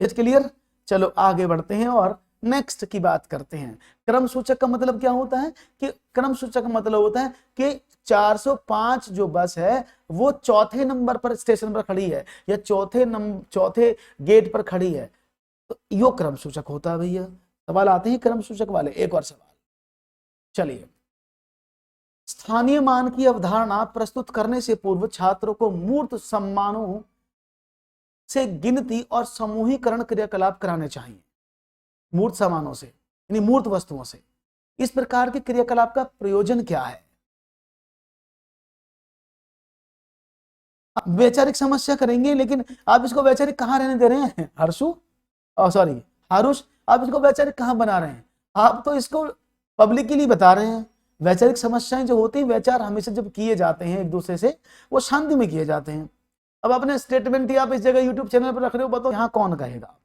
Is clear. चलो आगे बढ़ते हैं और नेक्स्ट की बात करते हैं। क्रम सूचक का मतलब क्या होता है कि क्रम सूचक का मतलब होता है कि 405 जो बस है वो चौथे नंबर पर स्टेशन पर खड़ी है या चौथे गेट पर खड़ी है, तो यो क्रम सूचक होता है भैया। सवाल आते हैं क्रम सूचक वाले। एक और सवाल, चलिए। स्थानीय मान की अवधारणा प्रस्तुत करने से पूर्व छात्रों को मूर्त सम्मानों से गिनती और समूहीकरण क्रियाकलाप कराने चाहिए। मूर्त सम्मानों से यानी मूर्त वस्तुओं से। इस प्रकार के क्रियाकलाप का प्रयोजन क्या है। वैचारिक समस्या करेंगे, लेकिन आप इसको वैचारिक कहां रहने दे रहे हैं हर्षु, सॉरी हारुष, आप इसको वैचारिक कहां बना रहे हैं, आप तो इसको पब्लिक के लिए बता रहे हैं। वैचारिक समस्याएं जो होती हैं, वैचार हमेशा जब किए जाते हैं एक दूसरे से, वो शांति में किए जाते हैं। अब अपने स्टेटमेंट ही आप इस जगह यूट्यूब चैनल पर रख रहे हो, बताओ यहाँ कौन कहेगा।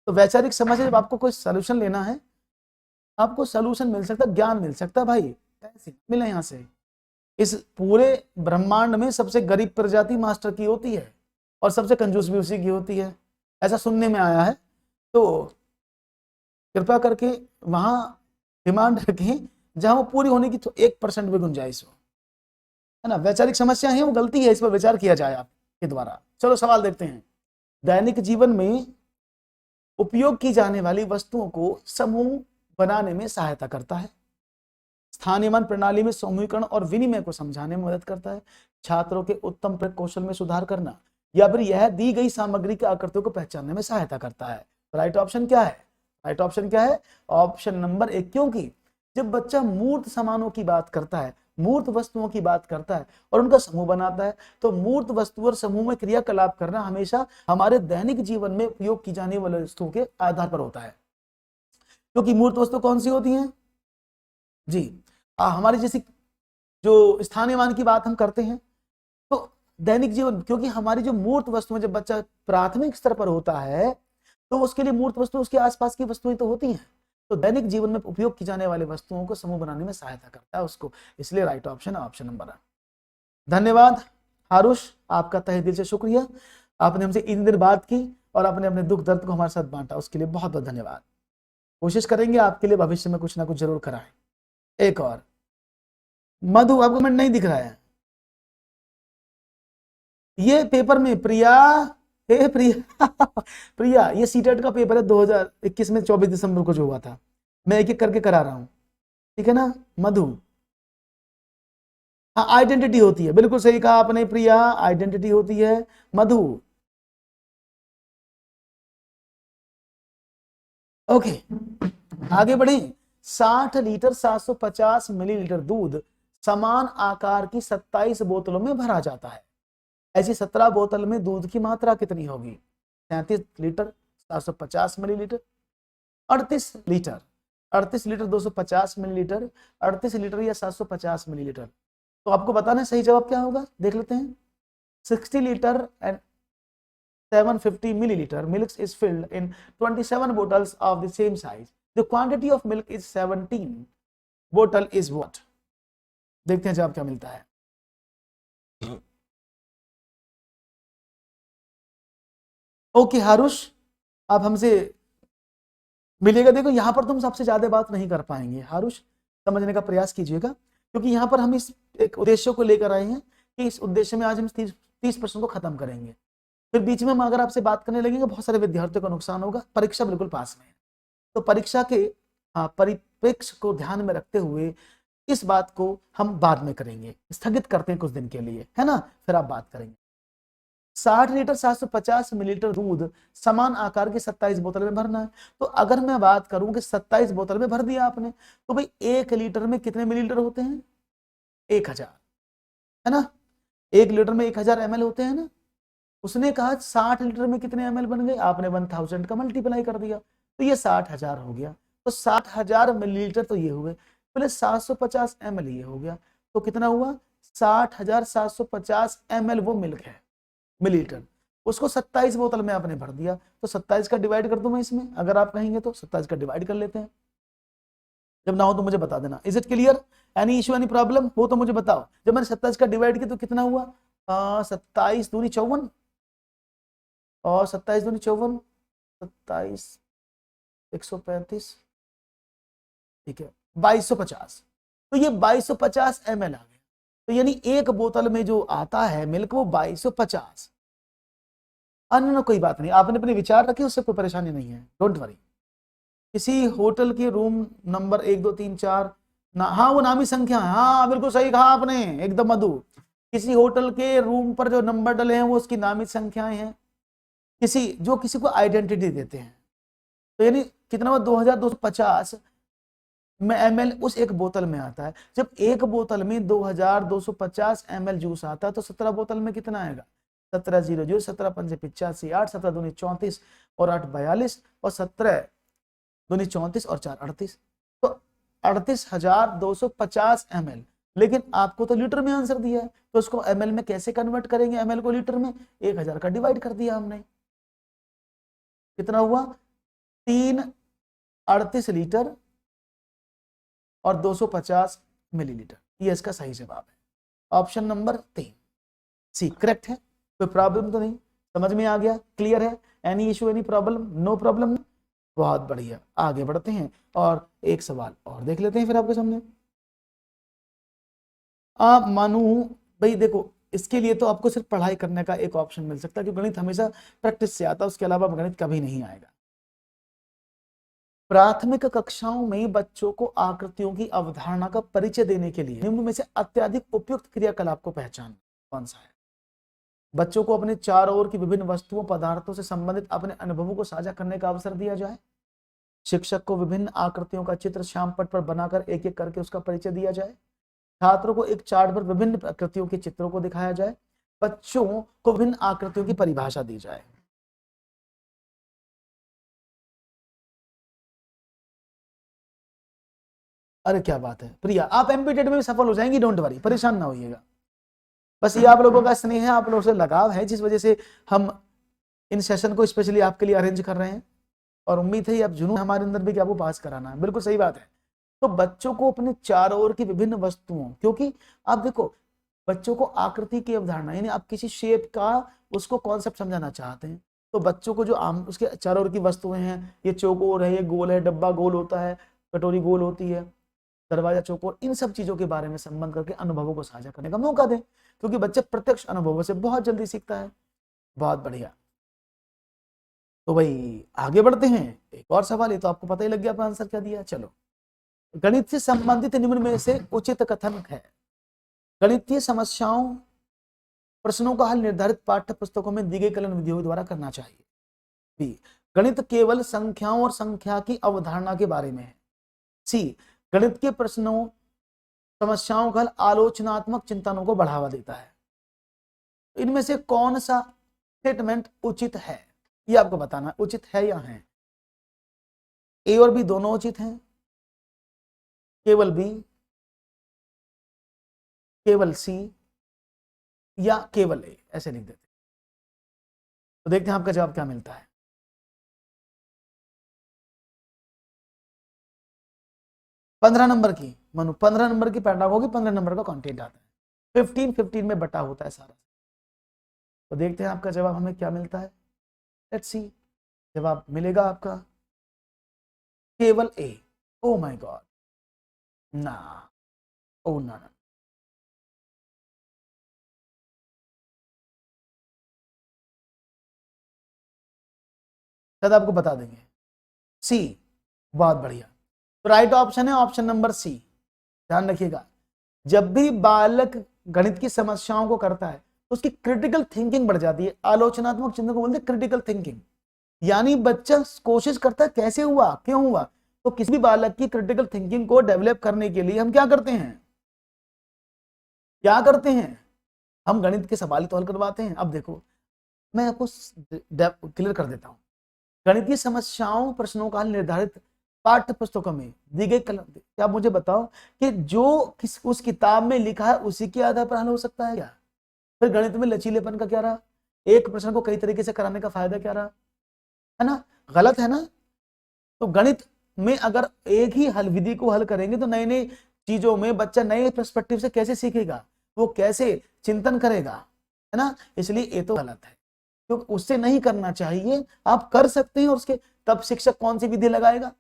तो वैचारिक समस्या जब आपको कोई सोल्यूशन लेना है, आपको सोल्यूशन मिल सकता, ज्ञान मिल सकता भाई, कैसे मिले यहाँ से। इस पूरे ब्रह्मांड में सबसे गरीब प्रजाति मास्टर की होती है और सबसे कंजूस भी उसी की होती है, ऐसा सुनने में आया है। तो कृपया करके वहां डिमांड रखें जहां वो पूरी होने की तो 1% भी गुंजाइश हो, है ना। वैचारिक समस्या है, वो गलती है, इस पर विचार किया जाए आपके द्वारा। चलो सवाल देखते हैं। दैनिक जीवन में उपयोग की जाने वाली वस्तुओं को समूह बनाने में सहायता करता है। स्थानीय मान प्रणाली में समूहीकरण और विनिमय को समझाने में मदद करता है। छात्रों के उत्तम प्रयोग कौशल में सुधार करना, या फिर यह दी गई सामग्री के आकृतियों को पहचानने में सहायता करता है। राइट ऑप्शन क्या है, राइट ऑप्शन क्या है, ऑप्शन नंबर 1। क्योंकि जब बच्चा मूर्त सामानों की बात करता है, मूर्त वस्तुओं की बात करता है और उनका समूह बनाता है, तो मूर्त वस्तु और समूह में क्रियाकलाप करना हमेशा हमारे दैनिक जीवन में उपयोग की जाने वाली वस्तुओं के आधार पर होता है। क्योंकि मूर्त वस्तु कौन सी होती हैं जी, हमारी जैसी जो स्थानीय मान की बात हम करते हैं, तो दैनिक जीवन, क्योंकि हमारी जो मूर्त वस्तुएं, जब बच्चा प्राथमिक स्तर पर होता है तो उसके लिए मूर्त वस्तु उसके आसपास की वस्तुएं तो होती हैं, तो दैनिक जीवन में उपयोग की जाने वाली वस्तुओं को समूह बनाने में सहायता करता है उसको, इसलिए राइट ऑप्शन है ऑप्शन नंबर 1। धन्यवाद हारुष, आपका तहे दिल से शुक्रिया, आपने हमसे इन देर बात की और आपने अपने दुख दर्द को हमारे साथ बांटा, उसके लिए बहुत बहुत धन्यवाद। कोशिश करेंगे आपके लिए भविष्य में कुछ ना कुछ जरूर कराएं। एक और मधु, आपको कमेंट नहीं दिख रहा है ये पेपर में, प्रिया, हे प्रिया प्रिया, ये सीटेट का पेपर है 2021 में 24 दिसंबर को जो हुआ था, मैं एक एक करके करा रहा हूं, ठीक है ना। मधु, हाँ आइडेंटिटी होती है, बिल्कुल सही कहा आपने प्रिया, आइडेंटिटी होती है। मधु, ओके, आगे बढ़े। 60 लीटर 750 मिलीलीटर दूध समान आकार की 27 बोतलों में भरा जाता है। ऐसी 17 बोतल में दूध की मात्रा कितनी होगी? 37 litre 750 millilitre, 38 litre, 38 litre 250 millilitre, 38 litre या 750 मिलीलीटर। तो आपको बताना है सही जवाब क्या होगा, देख लेते हैं। 60 litre and 750 milliliter milk is filled in 27 bottles of the same size. The quantity of milk is 17 bottle is what? देखते हैं जवाब क्या मिलता है। ओके हारुष, आप हमसे मिलेगा। देखो यहाँ पर तुम सबसे ज्यादा बात नहीं कर पाएंगे हारुष, समझने का प्रयास कीजिएगा, क्योंकि यहाँ पर हम इस एक उद्देश्य को लेकर आए हैं कि इस उद्देश्य में आज हम 30% को खत्म करेंगे। फिर बीच में हम अगर आपसे बात करने लगेंगे बहुत सारे विद्यार्थियों को नुकसान होगा, परीक्षा बिल्कुल पास में है। तो परीक्षा के परिप्रेक्ष्य को ध्यान में रखते हुए इस बात को हम बाद में करेंगे, स्थगित करते हैं कुछ दिन के लिए, है ना, फिर आप बात करेंगे। 60 लीटर 750 मिलीलीटर दूध समान आकार की 27 बोतल में भरना है। तो अगर मैं बात करूं कि 27 बोतल में भर दिया आपने, तो भाई 1 लीटर में कितने मिलीलीटर होते हैं? 1000, है ना, 1 लीटर में 1000 ml होते हैं ना। उसने कहा 60 लीटर में कितने ml बन गए, आपने 1000 का मल्टीप्लाई कर दिया, तो ये 60,000 हो गया। तो 60,000 मिलीलीटर तो ये हुए, प्लस 750 ml ये हो गया, तो कितना हुआ? 60,750 ml वो मिल्क है, मिलीलीटर। उसको 27 बोतल में आपने भर दिया, तो 27 का डिवाइड कर दूं मैं इसमें, अगर आप कहेंगे तो 27 का डिवाइड कर लेते हैं। जब ना हो तो मुझे बता देना। Is it clear? Any issue, any problem हो तो मुझे बताओ। जब मैंने 27 का डिवाइड किया तो कितना हुआ? 27 दूनी 54 और 27 दूनी 54, 27 135, ठीक है 2250। तो ये 2250 ml आ गया। तो यानी एक बोतल में जो आता है मिल्क वो 2250। अन्य कोई बात नहीं, आपने अपने विचार रखे, उससे कोई परेशानी नहीं है, डोंट वरी। किसी होटल के रूम नंबर 1 2 3 4 ना, हाँ वो नामी संख्या है, हाँ बिल्कुल सही कहा आपने, एकदम मधु। किसी होटल के रूम पर जो नंबर डले हैं वो उसकी नामित संख्याएं हैं, किसी को आइडेंटिटी देते हैं। तो यानी कितना हुआ? 2250 में ml उस एक बोतल में आता है। जब एक बोतल में 2250 ml जूस आता है तो 17 बोतल में कितना आएगा? 17 0 0 17 5 85 8 17 दूनी 34 और 8 42 और 17 दूनी 34 और 4 38, तो 38,250 ml। लेकिन आपको तो लीटर में आंसर दिया है, तो उसको ml में कैसे कन्वर्ट करेंगे? ml को लीटर में 1000 का डिवाइड कर दिया हमने, कितना हुआ? 338 लीटर और 250 मिलीलीटर, ये इसका सही जवाब है। ऑप्शन नंबर 3 सी करेक्ट है। कोई प्रॉब्लम तो नहीं, समझ में आ गया, क्लियर है? Any issue, any problem? No problem, बहुत बढ़िया। आगे बढ़ते हैं और एक सवाल और देख लेते हैं फिर आपके सामने। आप मानू भाई, देखो इसके लिए तो आपको सिर्फ पढ़ाई करने का एक ऑप्शन मिल सकता है, क्योंकि गणित हमेशा प्रैक्टिस से आता है, उसके अलावा गणित कभी नहीं आएगा। प्राथमिक कक्षाओं में बच्चों को आकृतियों की अवधारणा का परिचय देने के लिए निम्न में से अत्यधिक उपयुक्त क्रियाकलाप को पहचान कौन सा है? बच्चों को अपने चारों ओर की विभिन्न वस्तुओं पदार्थों से संबंधित अपने अनुभवों को साझा करने का अवसर दिया जाए, शिक्षक को विभिन्न आकृतियों का चित्र श्यामपट्ट पर बनाकर एक एक करके उसका परिचय दिया जाए, छात्रों को एक चार्ट पर विभिन्न आकृतियों के चित्रों को दिखाया जाए, बच्चों को विभिन्न आकृतियों की परिभाषा दी जाए। अरे क्या बात है प्रिया, आप एमपीटेट में भी सफल हो जाएंगी, डोंट वरी, परेशान ना होइएगा। बस ये आप लोगों का स्नेह है, आप लोगों से लगाव है, जिस वजह से हम इन सेशन को स्पेशली आपके लिए अरेंज कर रहे हैं, और उम्मीद है अब जुनून हमारे अंदर भी कि आपको पास कराना है। बिल्कुल सही बात है। तो बच्चों को अपने चारों ओर की विभिन्न वस्तुओं, क्योंकि आप देखो बच्चों को आकृति की अवधारणा, यानी आप किसी शेप का उसको कॉन्सेप्ट समझाना चाहते हैं, तो बच्चों को जो आम उसके चारों ओर की वस्तुएं हैं, ये चौकोर है, ये गोल है, डब्बा गोल होता है, कटोरी गोल होती है, दरवाजा चौकोर, इन सब चीजों के बारे में संबंध करके अनुभवों को साझा करने का मौका दें, क्योंकि बच्चे प्रत्यक्ष अनुभवों से बहुत जल्दी सीखता है। बहुत बढ़िया। तो भाई आगे बढ़ते हैं, एक और सवाल, ये तो आपको पता ही लग गया आपका आंसर क्या दिया। चलो, गणित से संबंधित निम्न में से उचित कथन है। गणितीय समस्याओं प्रश्नों का हल निर्धारित पाठ्य पुस्तकों में दी गई कलन विधियों द्वारा करना चाहिए। बी, गणित केवल संख्याओं और संख्या की अवधारणा के बारे में है। सी, गणित के प्रश्नों समस्याओं का हल आलोचनात्मक चिंतनों को बढ़ावा देता है। इनमें से कौन सा स्टेटमेंट उचित है, ये आपको बताना, उचित है या है। ए और बी दोनों उचित हैं, केवल बी, केवल सी, या केवल ए, ऐसे लिख देते। तो देखते हैं आपका जवाब क्या मिलता है। पंद्रह नंबर की मनु, 15 नंबर की पैराग्राफ होगी, 15 नंबर का कंटेंट आता है, 15 में बटा होता है सारा। तो देखते हैं आपका जवाब हमें क्या मिलता है। लेट्स सी, जवाब मिलेगा आपका केवल ए। ओ माय गॉड, ना, ओ ना ना, शायद आपको बता देंगे। सी, बहुत बढ़िया। तो राइट ऑप्शन है ऑप्शन नंबर सी। ध्यान रखिएगा, जब भी बालक गणित की समस्याओं को करता है तो उसकी क्रिटिकल थिंकिंग बढ़ जाती है। आलोचनात्मक चिंतन को बोलते हैं क्रिटिकल थिंकिंग, यानी बच्चा कोशिश करता है कैसे हुआ, क्यों हुआ। तो किसी भी बालक की क्रिटिकल थिंकिंग को डेवलप करने के लिए हम क्या करते हैं, क्या करते हैं, हम गणित के सवाल तो हल करवाते हैं। अब देखो, मैं आपको क्लियर कर देता हूं। गणित की समस्याओं प्रश्नों का हल निर्धारित पाठ्य पुस्तकों में दी गई कलम, क्या मुझे बताओ कि जो उस किताब में लिखा है उसी के आधार पर हल हो सकता है क्या। फिर गणित में लचीलेपन का क्या रहा, एक प्रश्न को कई तरीके से कराने का फायदा क्या रहा, है ना, गलत है ना। तो गणित में अगर एक ही हल विधि को हल करेंगे तो नई नई चीजों में बच्चा नए पर्सपेक्टिव से कैसे सीखेगा, वो कैसे चिंतन करेगा, है ना। इसलिए ये तो गलत है, क्योंकि उससे नहीं करना चाहिए। आप कर सकते हैं और उसके तब शिक्षक कौन सी विधि लगाएगा।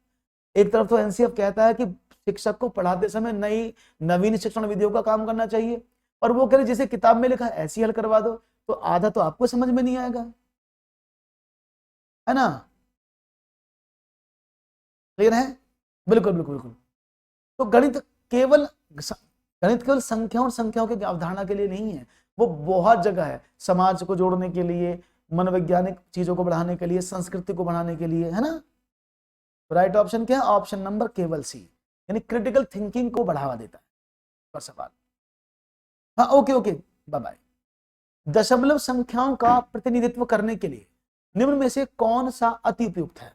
एक तरफ तो एनसीएफ कहता है कि शिक्षक को पढ़ाते समय नई नवीन शिक्षण विधियों का काम करना चाहिए, और वो कह रहे जैसे किताब में लिखा ऐसी हल करवा दो, तो आधा तो आपको समझ में नहीं आएगा, है ना। क्लियर है, बिल्कुल बिल्कुल बिल्कुल। तो केवल गणित केवल संख्याओं और संख्याओं की अवधारणा के लिए नहीं है, वो बहुत जगह है, समाज को जोड़ने के लिए, मनोवैज्ञानिक चीजों को बढ़ाने के लिए, संस्कृति को बढ़ाने के लिए, है ना। राइट ऑप्शन क्या है, ऑप्शन नंबर केवल सी, यानी क्रिटिकल थिंकिंग को बढ़ावा देता है। पर सवाल, हाँ, ओके ओके, बाय बाय। दशमलव संख्याओं का प्रतिनिधित्व करने के लिए निम्न में से कौन सा अति उपयुक्त है।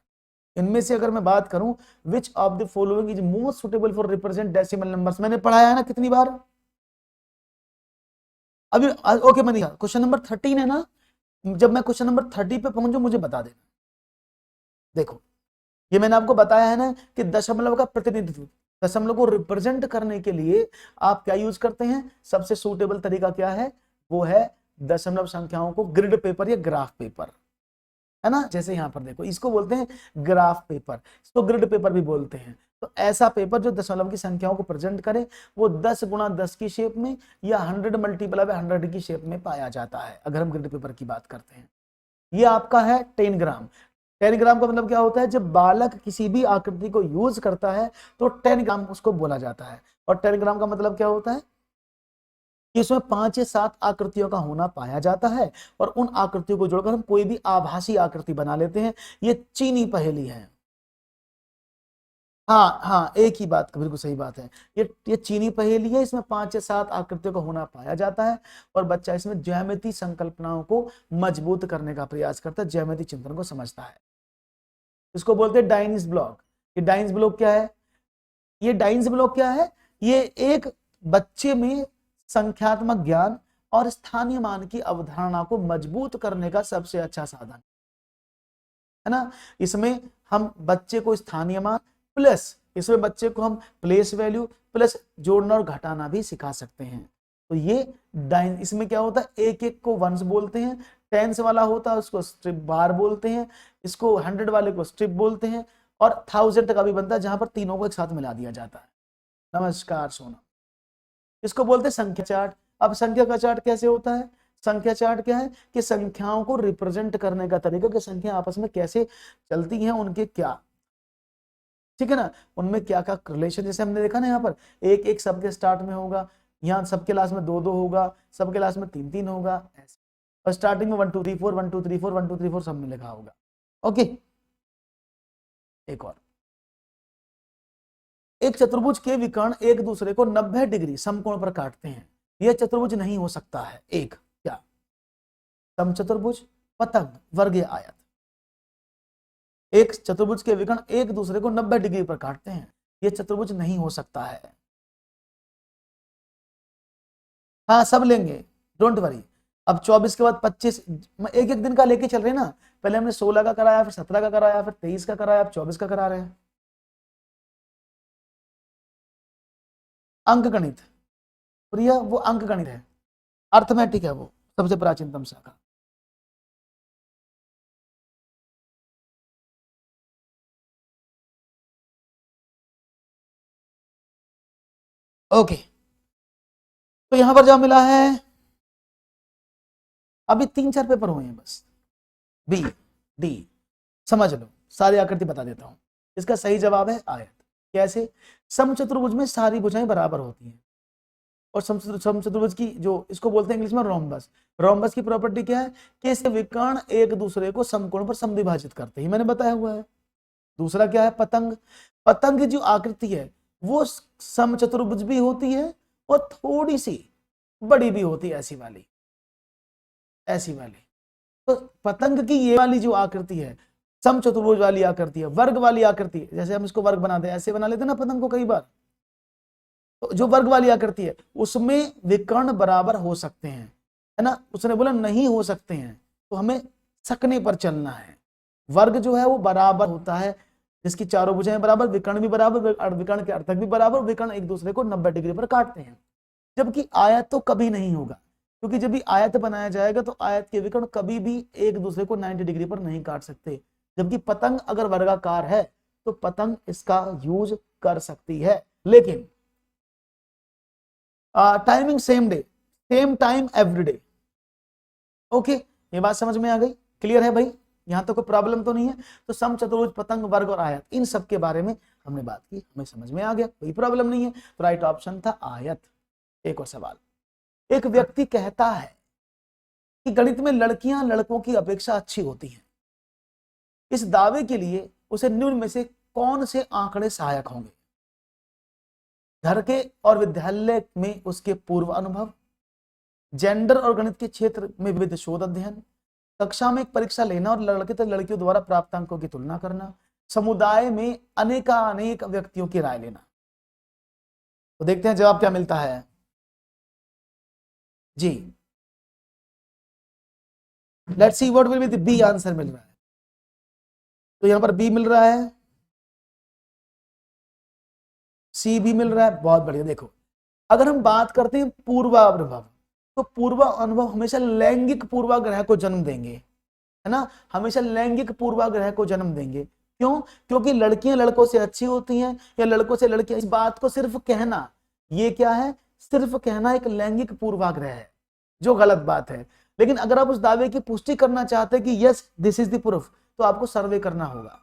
इनमें से अगर मैं बात करूं, which of the following is most suitable for represent decimal numbers, मैंने पढ़ाया है ना कितनी बार अभी। ओके मनीषा, क्वेश्चन नंबर 13 है ना, जब मैं क्वेश्चन नंबर 30 पे पहुंचू मुझे बता देना। देखो, ये मैंने आपको बताया है ना कि दशमलव का प्रतिनिधित्व, दशमलव को रिप्रेजेंट करने के लिए आप क्या यूज करते हैं, सबसे सूटेबल तरीका क्या है, वो है दशमलव संख्याओं को ग्रिड पेपर या ग्राफ पेपर, है ना। जैसे यहां पर देखो, इसको बोलते हैं ग्राफ पेपर, इसको ग्रिड पेपर भी बोलते हैं। तो ऐसा पेपर जो दशमलव की संख्याओं को प्रेजेंट करे, वो 10 गुणा 10 की शेप में या 100 मल्टीपल बाय 100 की शेप में पाया जाता है, अगर हम ग्रिड पेपर की बात करते हैं। ये आपका है 10 ग्राम। 10 ग्राम का मतलब क्या होता है, जब बालक किसी भी आकृति को यूज करता है तो 10 ग्राम उसको बोला जाता है। और 10 ग्राम का मतलब क्या होता है कि इसमें 5 या 7 आकृतियों का होना पाया जाता है, और उन आकृतियों को जोड़कर हम कोई भी आभासी आकृति बना लेते हैं। ये चीनी पहेली है। हाँ हाँ, एक ही बात, बिल्कुल सही बात है। ये चीनी पहेली है, इसमें 5 या 7 आकृतियों का होना पाया जाता है, और बच्चा इसमें ज्यामिति संकल्पनाओं को मजबूत करने का प्रयास करता है, ज्यामिति चिंतन को समझता है। इसको बोलते हैं डाइनिस ब्लॉक। ये डाइनिस ब्लॉक क्या है, ये डाइनिस ब्लॉक क्या है, ये एक बच्चे में संख्यात्मक ज्ञान और स्थानीय मान की अवधारणा को मजबूत करने का सबसे अच्छा साधन है ना। इसमें हम बच्चे को स्थानीय मान प्लस इसमें बच्चे को हम प्लेस वैल्यू प्लस जोड़ना और घटाना भी सिखा सकते हैं। तो ये इसमें क्या होता है, एक एक को वंस बोलते हैं, टेंस वाला होता है उसको स्ट्रिप बार बोलते हैं, इसको 100 वाले को स्ट्रिप बोलते हैं, और 1000 का भी बनता है जहां पर तीनों को एक साथ मिला दिया जाता है। नमस्कार सोना, इसको बोलते हैं संख्या चार्ट। अब संख्या का चार्ट कैसे होता है, संख्या चार्ट क्या है कि संख्याओं को रिप्रेजेंट करने का तरीका, कि संख्या आपस में कैसे चलती हैं, उनके क्या, ठीक है ना, उनमें क्या क्या रिलेशन। जैसे हमने देखा ना, यहाँ पर एक एक सबके स्टार्ट में होगा, यहाँ सबके लास्ट में 2 2 होगा, सबके लास्ट में 3 3 होगा, ऐसे। और स्टार्टिंग में 1 2 3 4 1 2 3 4 1 2 3 4 सब में लिखा होगा। ओके, एक और, एक चतुर्भुज के विकर्ण एक दूसरे को 90 डिग्री समकोण पर काटते हैं, यह चतुर्भुज नहीं हो सकता है। एक क्या? समचतुर्भुज, पतंग, वर्गीय आयत। एक चतुर्भुज के विकर्ण एक दूसरे को 90 डिग्री पर काटते हैं, यह चतुर्भुज नहीं हो सकता है। हाँ सब लेंगे, डोंट वरी। अब 24 के बाद 25, एक एक दिन का लेके चल रहे हैं ना, पहले हमने 16 का कराया, फिर 17 का कराया, फिर 23 का कराया, अब 24 का करा रहे हैं। अंक गणित प्रिय, वो अंक गणित है, अर्थमेटिक है, वो सबसे प्राचीनतम शाखा। ओके, तो यहां पर जो मिला है, अभी 3-4 पेपर हुए हैं बस, बी डी, समझ लो, सारी आकृति बता देता हूं। इसका सही जवाब है आयत। कैसे? समचतुर्भुज में सारी भुजाएं बराबर होती हैं, और समचतुर्भुज की जो इसको बोलते हैं इंग्लिश में रोम्बस, रोम्बस की प्रॉपर्टी क्या है कि इसके विकर्ण एक दूसरे को समकोण पर समद्विभाजित करते हैं, मैंने बताया हुआ है। दूसरा क्या है? पतंग, पतंग की जो आकृति है वो समचतुर्भुज भी होती है और थोड़ी सी बड़ी भी होती है, ऐसी वाली, ऐसी वाली। तो पतंग की ये वाली जो आकृति है, समचतुर्भुज वाली आकृति है, वर्ग वाली आकृति है, जैसे हम इसको वर्ग बनाते हैं, ऐसे बना लेते हैं ना पतंग को कई बार, तो जो वर्ग वाली आकृति है उसमें विकर्ण बराबर हो सकते हैं, है ना। उसने बोला नहीं हो सकते हैं, तो हमें सकने पर चलना है। वर्ग जो है वो बराबर होता है, जिसकी चारों भुजाएं बराबर, विकर्ण भी बराबर, विकर्ण के अर्थक भी बराबर, विकर्ण एक दूसरे को 90 डिग्री पर काटते हैं। जबकि आयत तो कभी नहीं होगा, क्योंकि जब भी आयत बनाया जाएगा तो आयत के विकर्ण कभी भी एक दूसरे को 90 डिग्री पर नहीं काट सकते। जबकि पतंग अगर वर्गाकार है तो पतंग इसका यूज कर सकती है, लेकिन timing same day, same time every day. Okay, ये बात समझ में आ गई? क्लियर है भाई? यहां तो कोई प्रॉब्लम तो नहीं है। तो समचतुर्भुज, पतंग, वर्ग और आयत, इन सब के बारे में हमने बात की, हमें समझ में आ गया, कोई प्रॉब्लम नहीं है। तो राइट ऑप्शन था आयत। एक और सवाल, एक व्यक्ति कहता है कि गणित में लड़कियां लड़कों की अपेक्षा अच्छी होती हैं। इस दावे के लिए उसे निम्न में से कौन से आंकड़े सहायक होंगे? घर के और विद्यालय में उसके पूर्व अनुभव, जेंडर और गणित के क्षेत्र में विविध शोध अध्ययन, कक्षा में एक परीक्षा लेना और लड़के तथा लड़कियों द्वारा प्राप्त अंकों की तुलना करना, समुदाय में अनेक व्यक्तियों की राय लेना। तो देखते हैं जवाब क्या मिलता है जी। Let's see what will be the B answer मिल रहा है। तो यहां पर बी मिल रहा है, सी भी मिल रहा है, बहुत बढ़िया। देखो, अगर हम बात करते हैं पूर्वानुभव, तो पूर्वानुभव हमेशा लैंगिक पूर्वाग्रह को जन्म देंगे, है ना, हमेशा लैंगिक पूर्वाग्रह को जन्म देंगे। क्यों? क्योंकि लड़कियां लड़कों से अच्छी होती हैं या लड़कों से लड़कियां, इस बात को सिर्फ कहना, ये क्या है? सिर्फ कहना एक लैंगिक पूर्वाग्रह है, जो गलत बात है। लेकिन अगर आप उस दावे की पुष्टि करना चाहते हैं कि yes this is the proof, तो आपको सर्वे करना होगा,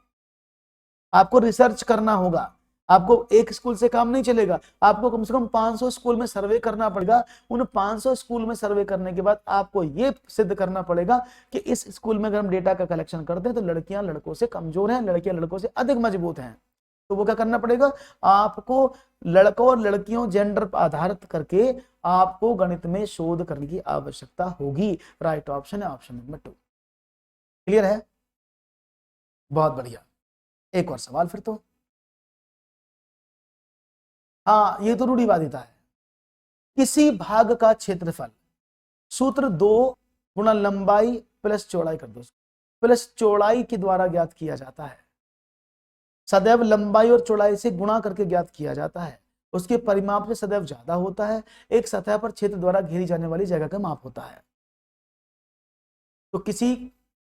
आपको रिसर्च करना होगा। आपको एक स्कूल से काम नहीं चलेगा, आपको कम से कम 500 स्कूल में सर्वे करना पड़ेगा। उन 500 स्कूल में सर्वे करने के बाद आपको यह सिद्ध करना पड़ेगा कि इस स्कूल में अगर हम डेटा का कलेक्शन करते हैं तो लड़कियां लड़कों से कमजोर हैं, लड़कियां लड़कों से अधिक मजबूत हैं। तो वो क्या करना पड़ेगा? आपको लड़कों और लड़कियों जेंडर आधारित करके आपको गणित में शोध करने की आवश्यकता होगी। राइट ऑप्शन है ऑप्शन नंबर 2। क्लियर है? बहुत बढ़िया। एक और सवाल फिर तो, हाँ ये तो रूढ़िवादिता है। किसी भाग का क्षेत्रफल सूत्र 2 गुणा लंबाई प्लस चौड़ाई कर दो, प्लस चौड़ाई के द्वारा ज्ञात किया जाता है। सदैव लंबाई और चौड़ाई से गुणा करके ज्ञात किया जाता है। उसके परिमाप से सदैव ज्यादा होता है। एक सतह पर क्षेत्र द्वारा घेरी जाने वाली जगह का माप होता है। तो किसी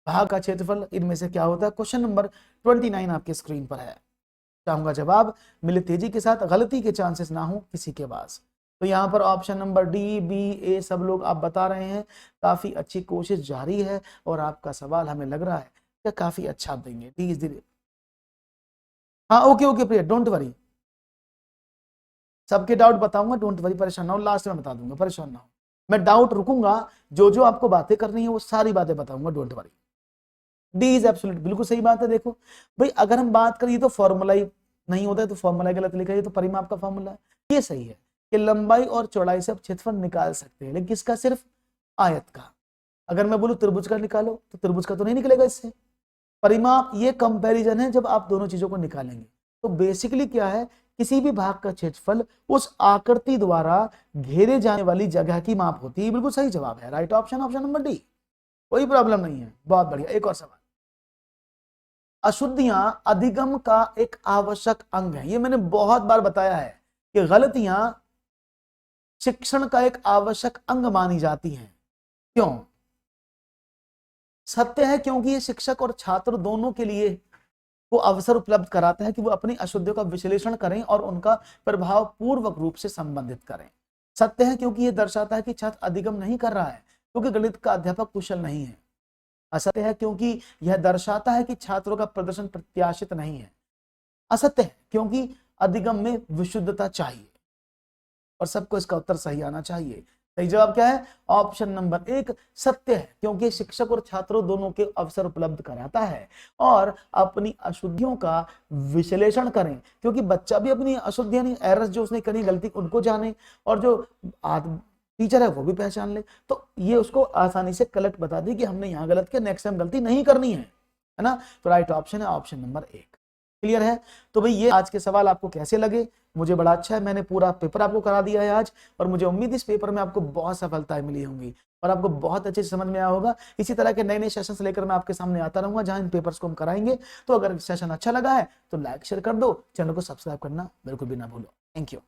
भाग का क्षेत्रफल इनमें से क्या होता है? क्वेश्चन नंबर 29 आपके स्क्रीन पर है। चाहूंगा जवाब मिले तेजी के साथ, गलती के चांसेस ना हो किसी के पास। तो यहाँ पर ऑप्शन नंबर डी, बी, ए सब लोग आप बता रहे हैं। काफी अच्छी कोशिश जारी है और आपका सवाल हमें लग रहा है कि काफी अच्छा आप देंगे। डी इज द, हाँ okay okay Priya, don't worry, सबके डाउट बताऊंगा, डोंट वरी, परेशान ना हो, लास्ट में बता दूंगा, परेशान ना हो। मैं डाउट रुकूंगा, जो जो आपको बातें करनी है वो सारी बातें बताऊंगा, don't worry. D is absolute, बिल्कुल सही बात है। देखो भाई, अगर हम बात करें, ये तो फॉर्मूला ही नहीं होता है, तो फॉर्मूला गलत लिखा है, ये तो परिमाप का फॉर्मूला है। ये सही है कि लंबाई और चौड़ाई से आप क्षेत्रफल निकाल सकते हैं, लेकिन किसका? सिर्फ आयत का। अगर मैं बोलूं त्रिभुज का निकालो, तो त्रिभुज का तो नहीं निकलेगा इससे। परिमाप ये कंपैरिजन है जब आप दोनों चीजों को निकालेंगे। तो बेसिकली क्या है, किसी भी भाग का क्षेत्रफल उस आकृति द्वारा घेरे जाने वाली जगह की माप होती है। बिल्कुल सही जवाब है, right option, option number D, कोई प्रॉब्लम नहीं है। बहुत बढ़िया, एक और सवाल। अशुद्धियां अधिगम का एक आवश्यक अंग है। ये मैंने बहुत बार बताया है कि गलतियां शिक्षण का एक आवश्यक अंग मानी जाती हैं। क्यों? सत्य है क्योंकि ये शिक्षक और छात्र दोनों के लिए वो अवसर उपलब्ध कराता है कि वो अपनी अशुद्धियों का विश्लेषण करें और उनका प्रभाव पूर्वक रूप से संबंधित करें। सत्य है क्योंकि ये दर्शाता है कि छात्र अधिगम नहीं कर रहा है क्योंकि गणित का अध्यापक कुशल नहीं है। असत्य है क्योंकि यह दर्शाता है कि छात्रों का प्रदर्शन प्रत्याशित नहीं है। असत्य है क्योंकि अधिगम में विशुद्धता चाहिए। और सबको इसका उत्तर सही आना चाहिए। सही जवाब क्या है? ऑप्शन नंबर एक, सत्य है क्योंकि शिक्षक और छात्रों दोनों के अवसर उपलब्ध कराता है और अपनी अशुद्धियों का विश्लेषण करें, क्योंकि बच्चा भी अपनी अशुद्धियां नहीं, एरर्स जो उसने करी, गलती उनको जाने, और जो टीचर है वो भी पहचान ले, तो ये उसको आसानी से करेक्ट बता दे कि हमने यहाँ गलत किया, नेक्स्ट टाइम गलती नहीं करनी है ना। तो राइट ऑप्शन है ऑप्शन नंबर एक। क्लियर है? तो भाई ये आज के सवाल आपको कैसे लगे? मुझे बड़ा अच्छा है, मैंने पूरा पेपर आपको करा दिया है आज, और मुझे उम्मीद इस पेपर में आपको बहुत सफलताएं मिली होंगी और आपको बहुत अच्छे से समझ में आया होगा। इसी तरह के नए नए सेशंस लेकर मैं आपके सामने आता रहूंगा जहां इन पेपर्स को हम कराएंगे। तो अगर सेशन अच्छा लगा है तो लाइक शेयर कर दो, चैनल को सब्सक्राइब करना बिल्कुल भी ना भूलो। Thank you.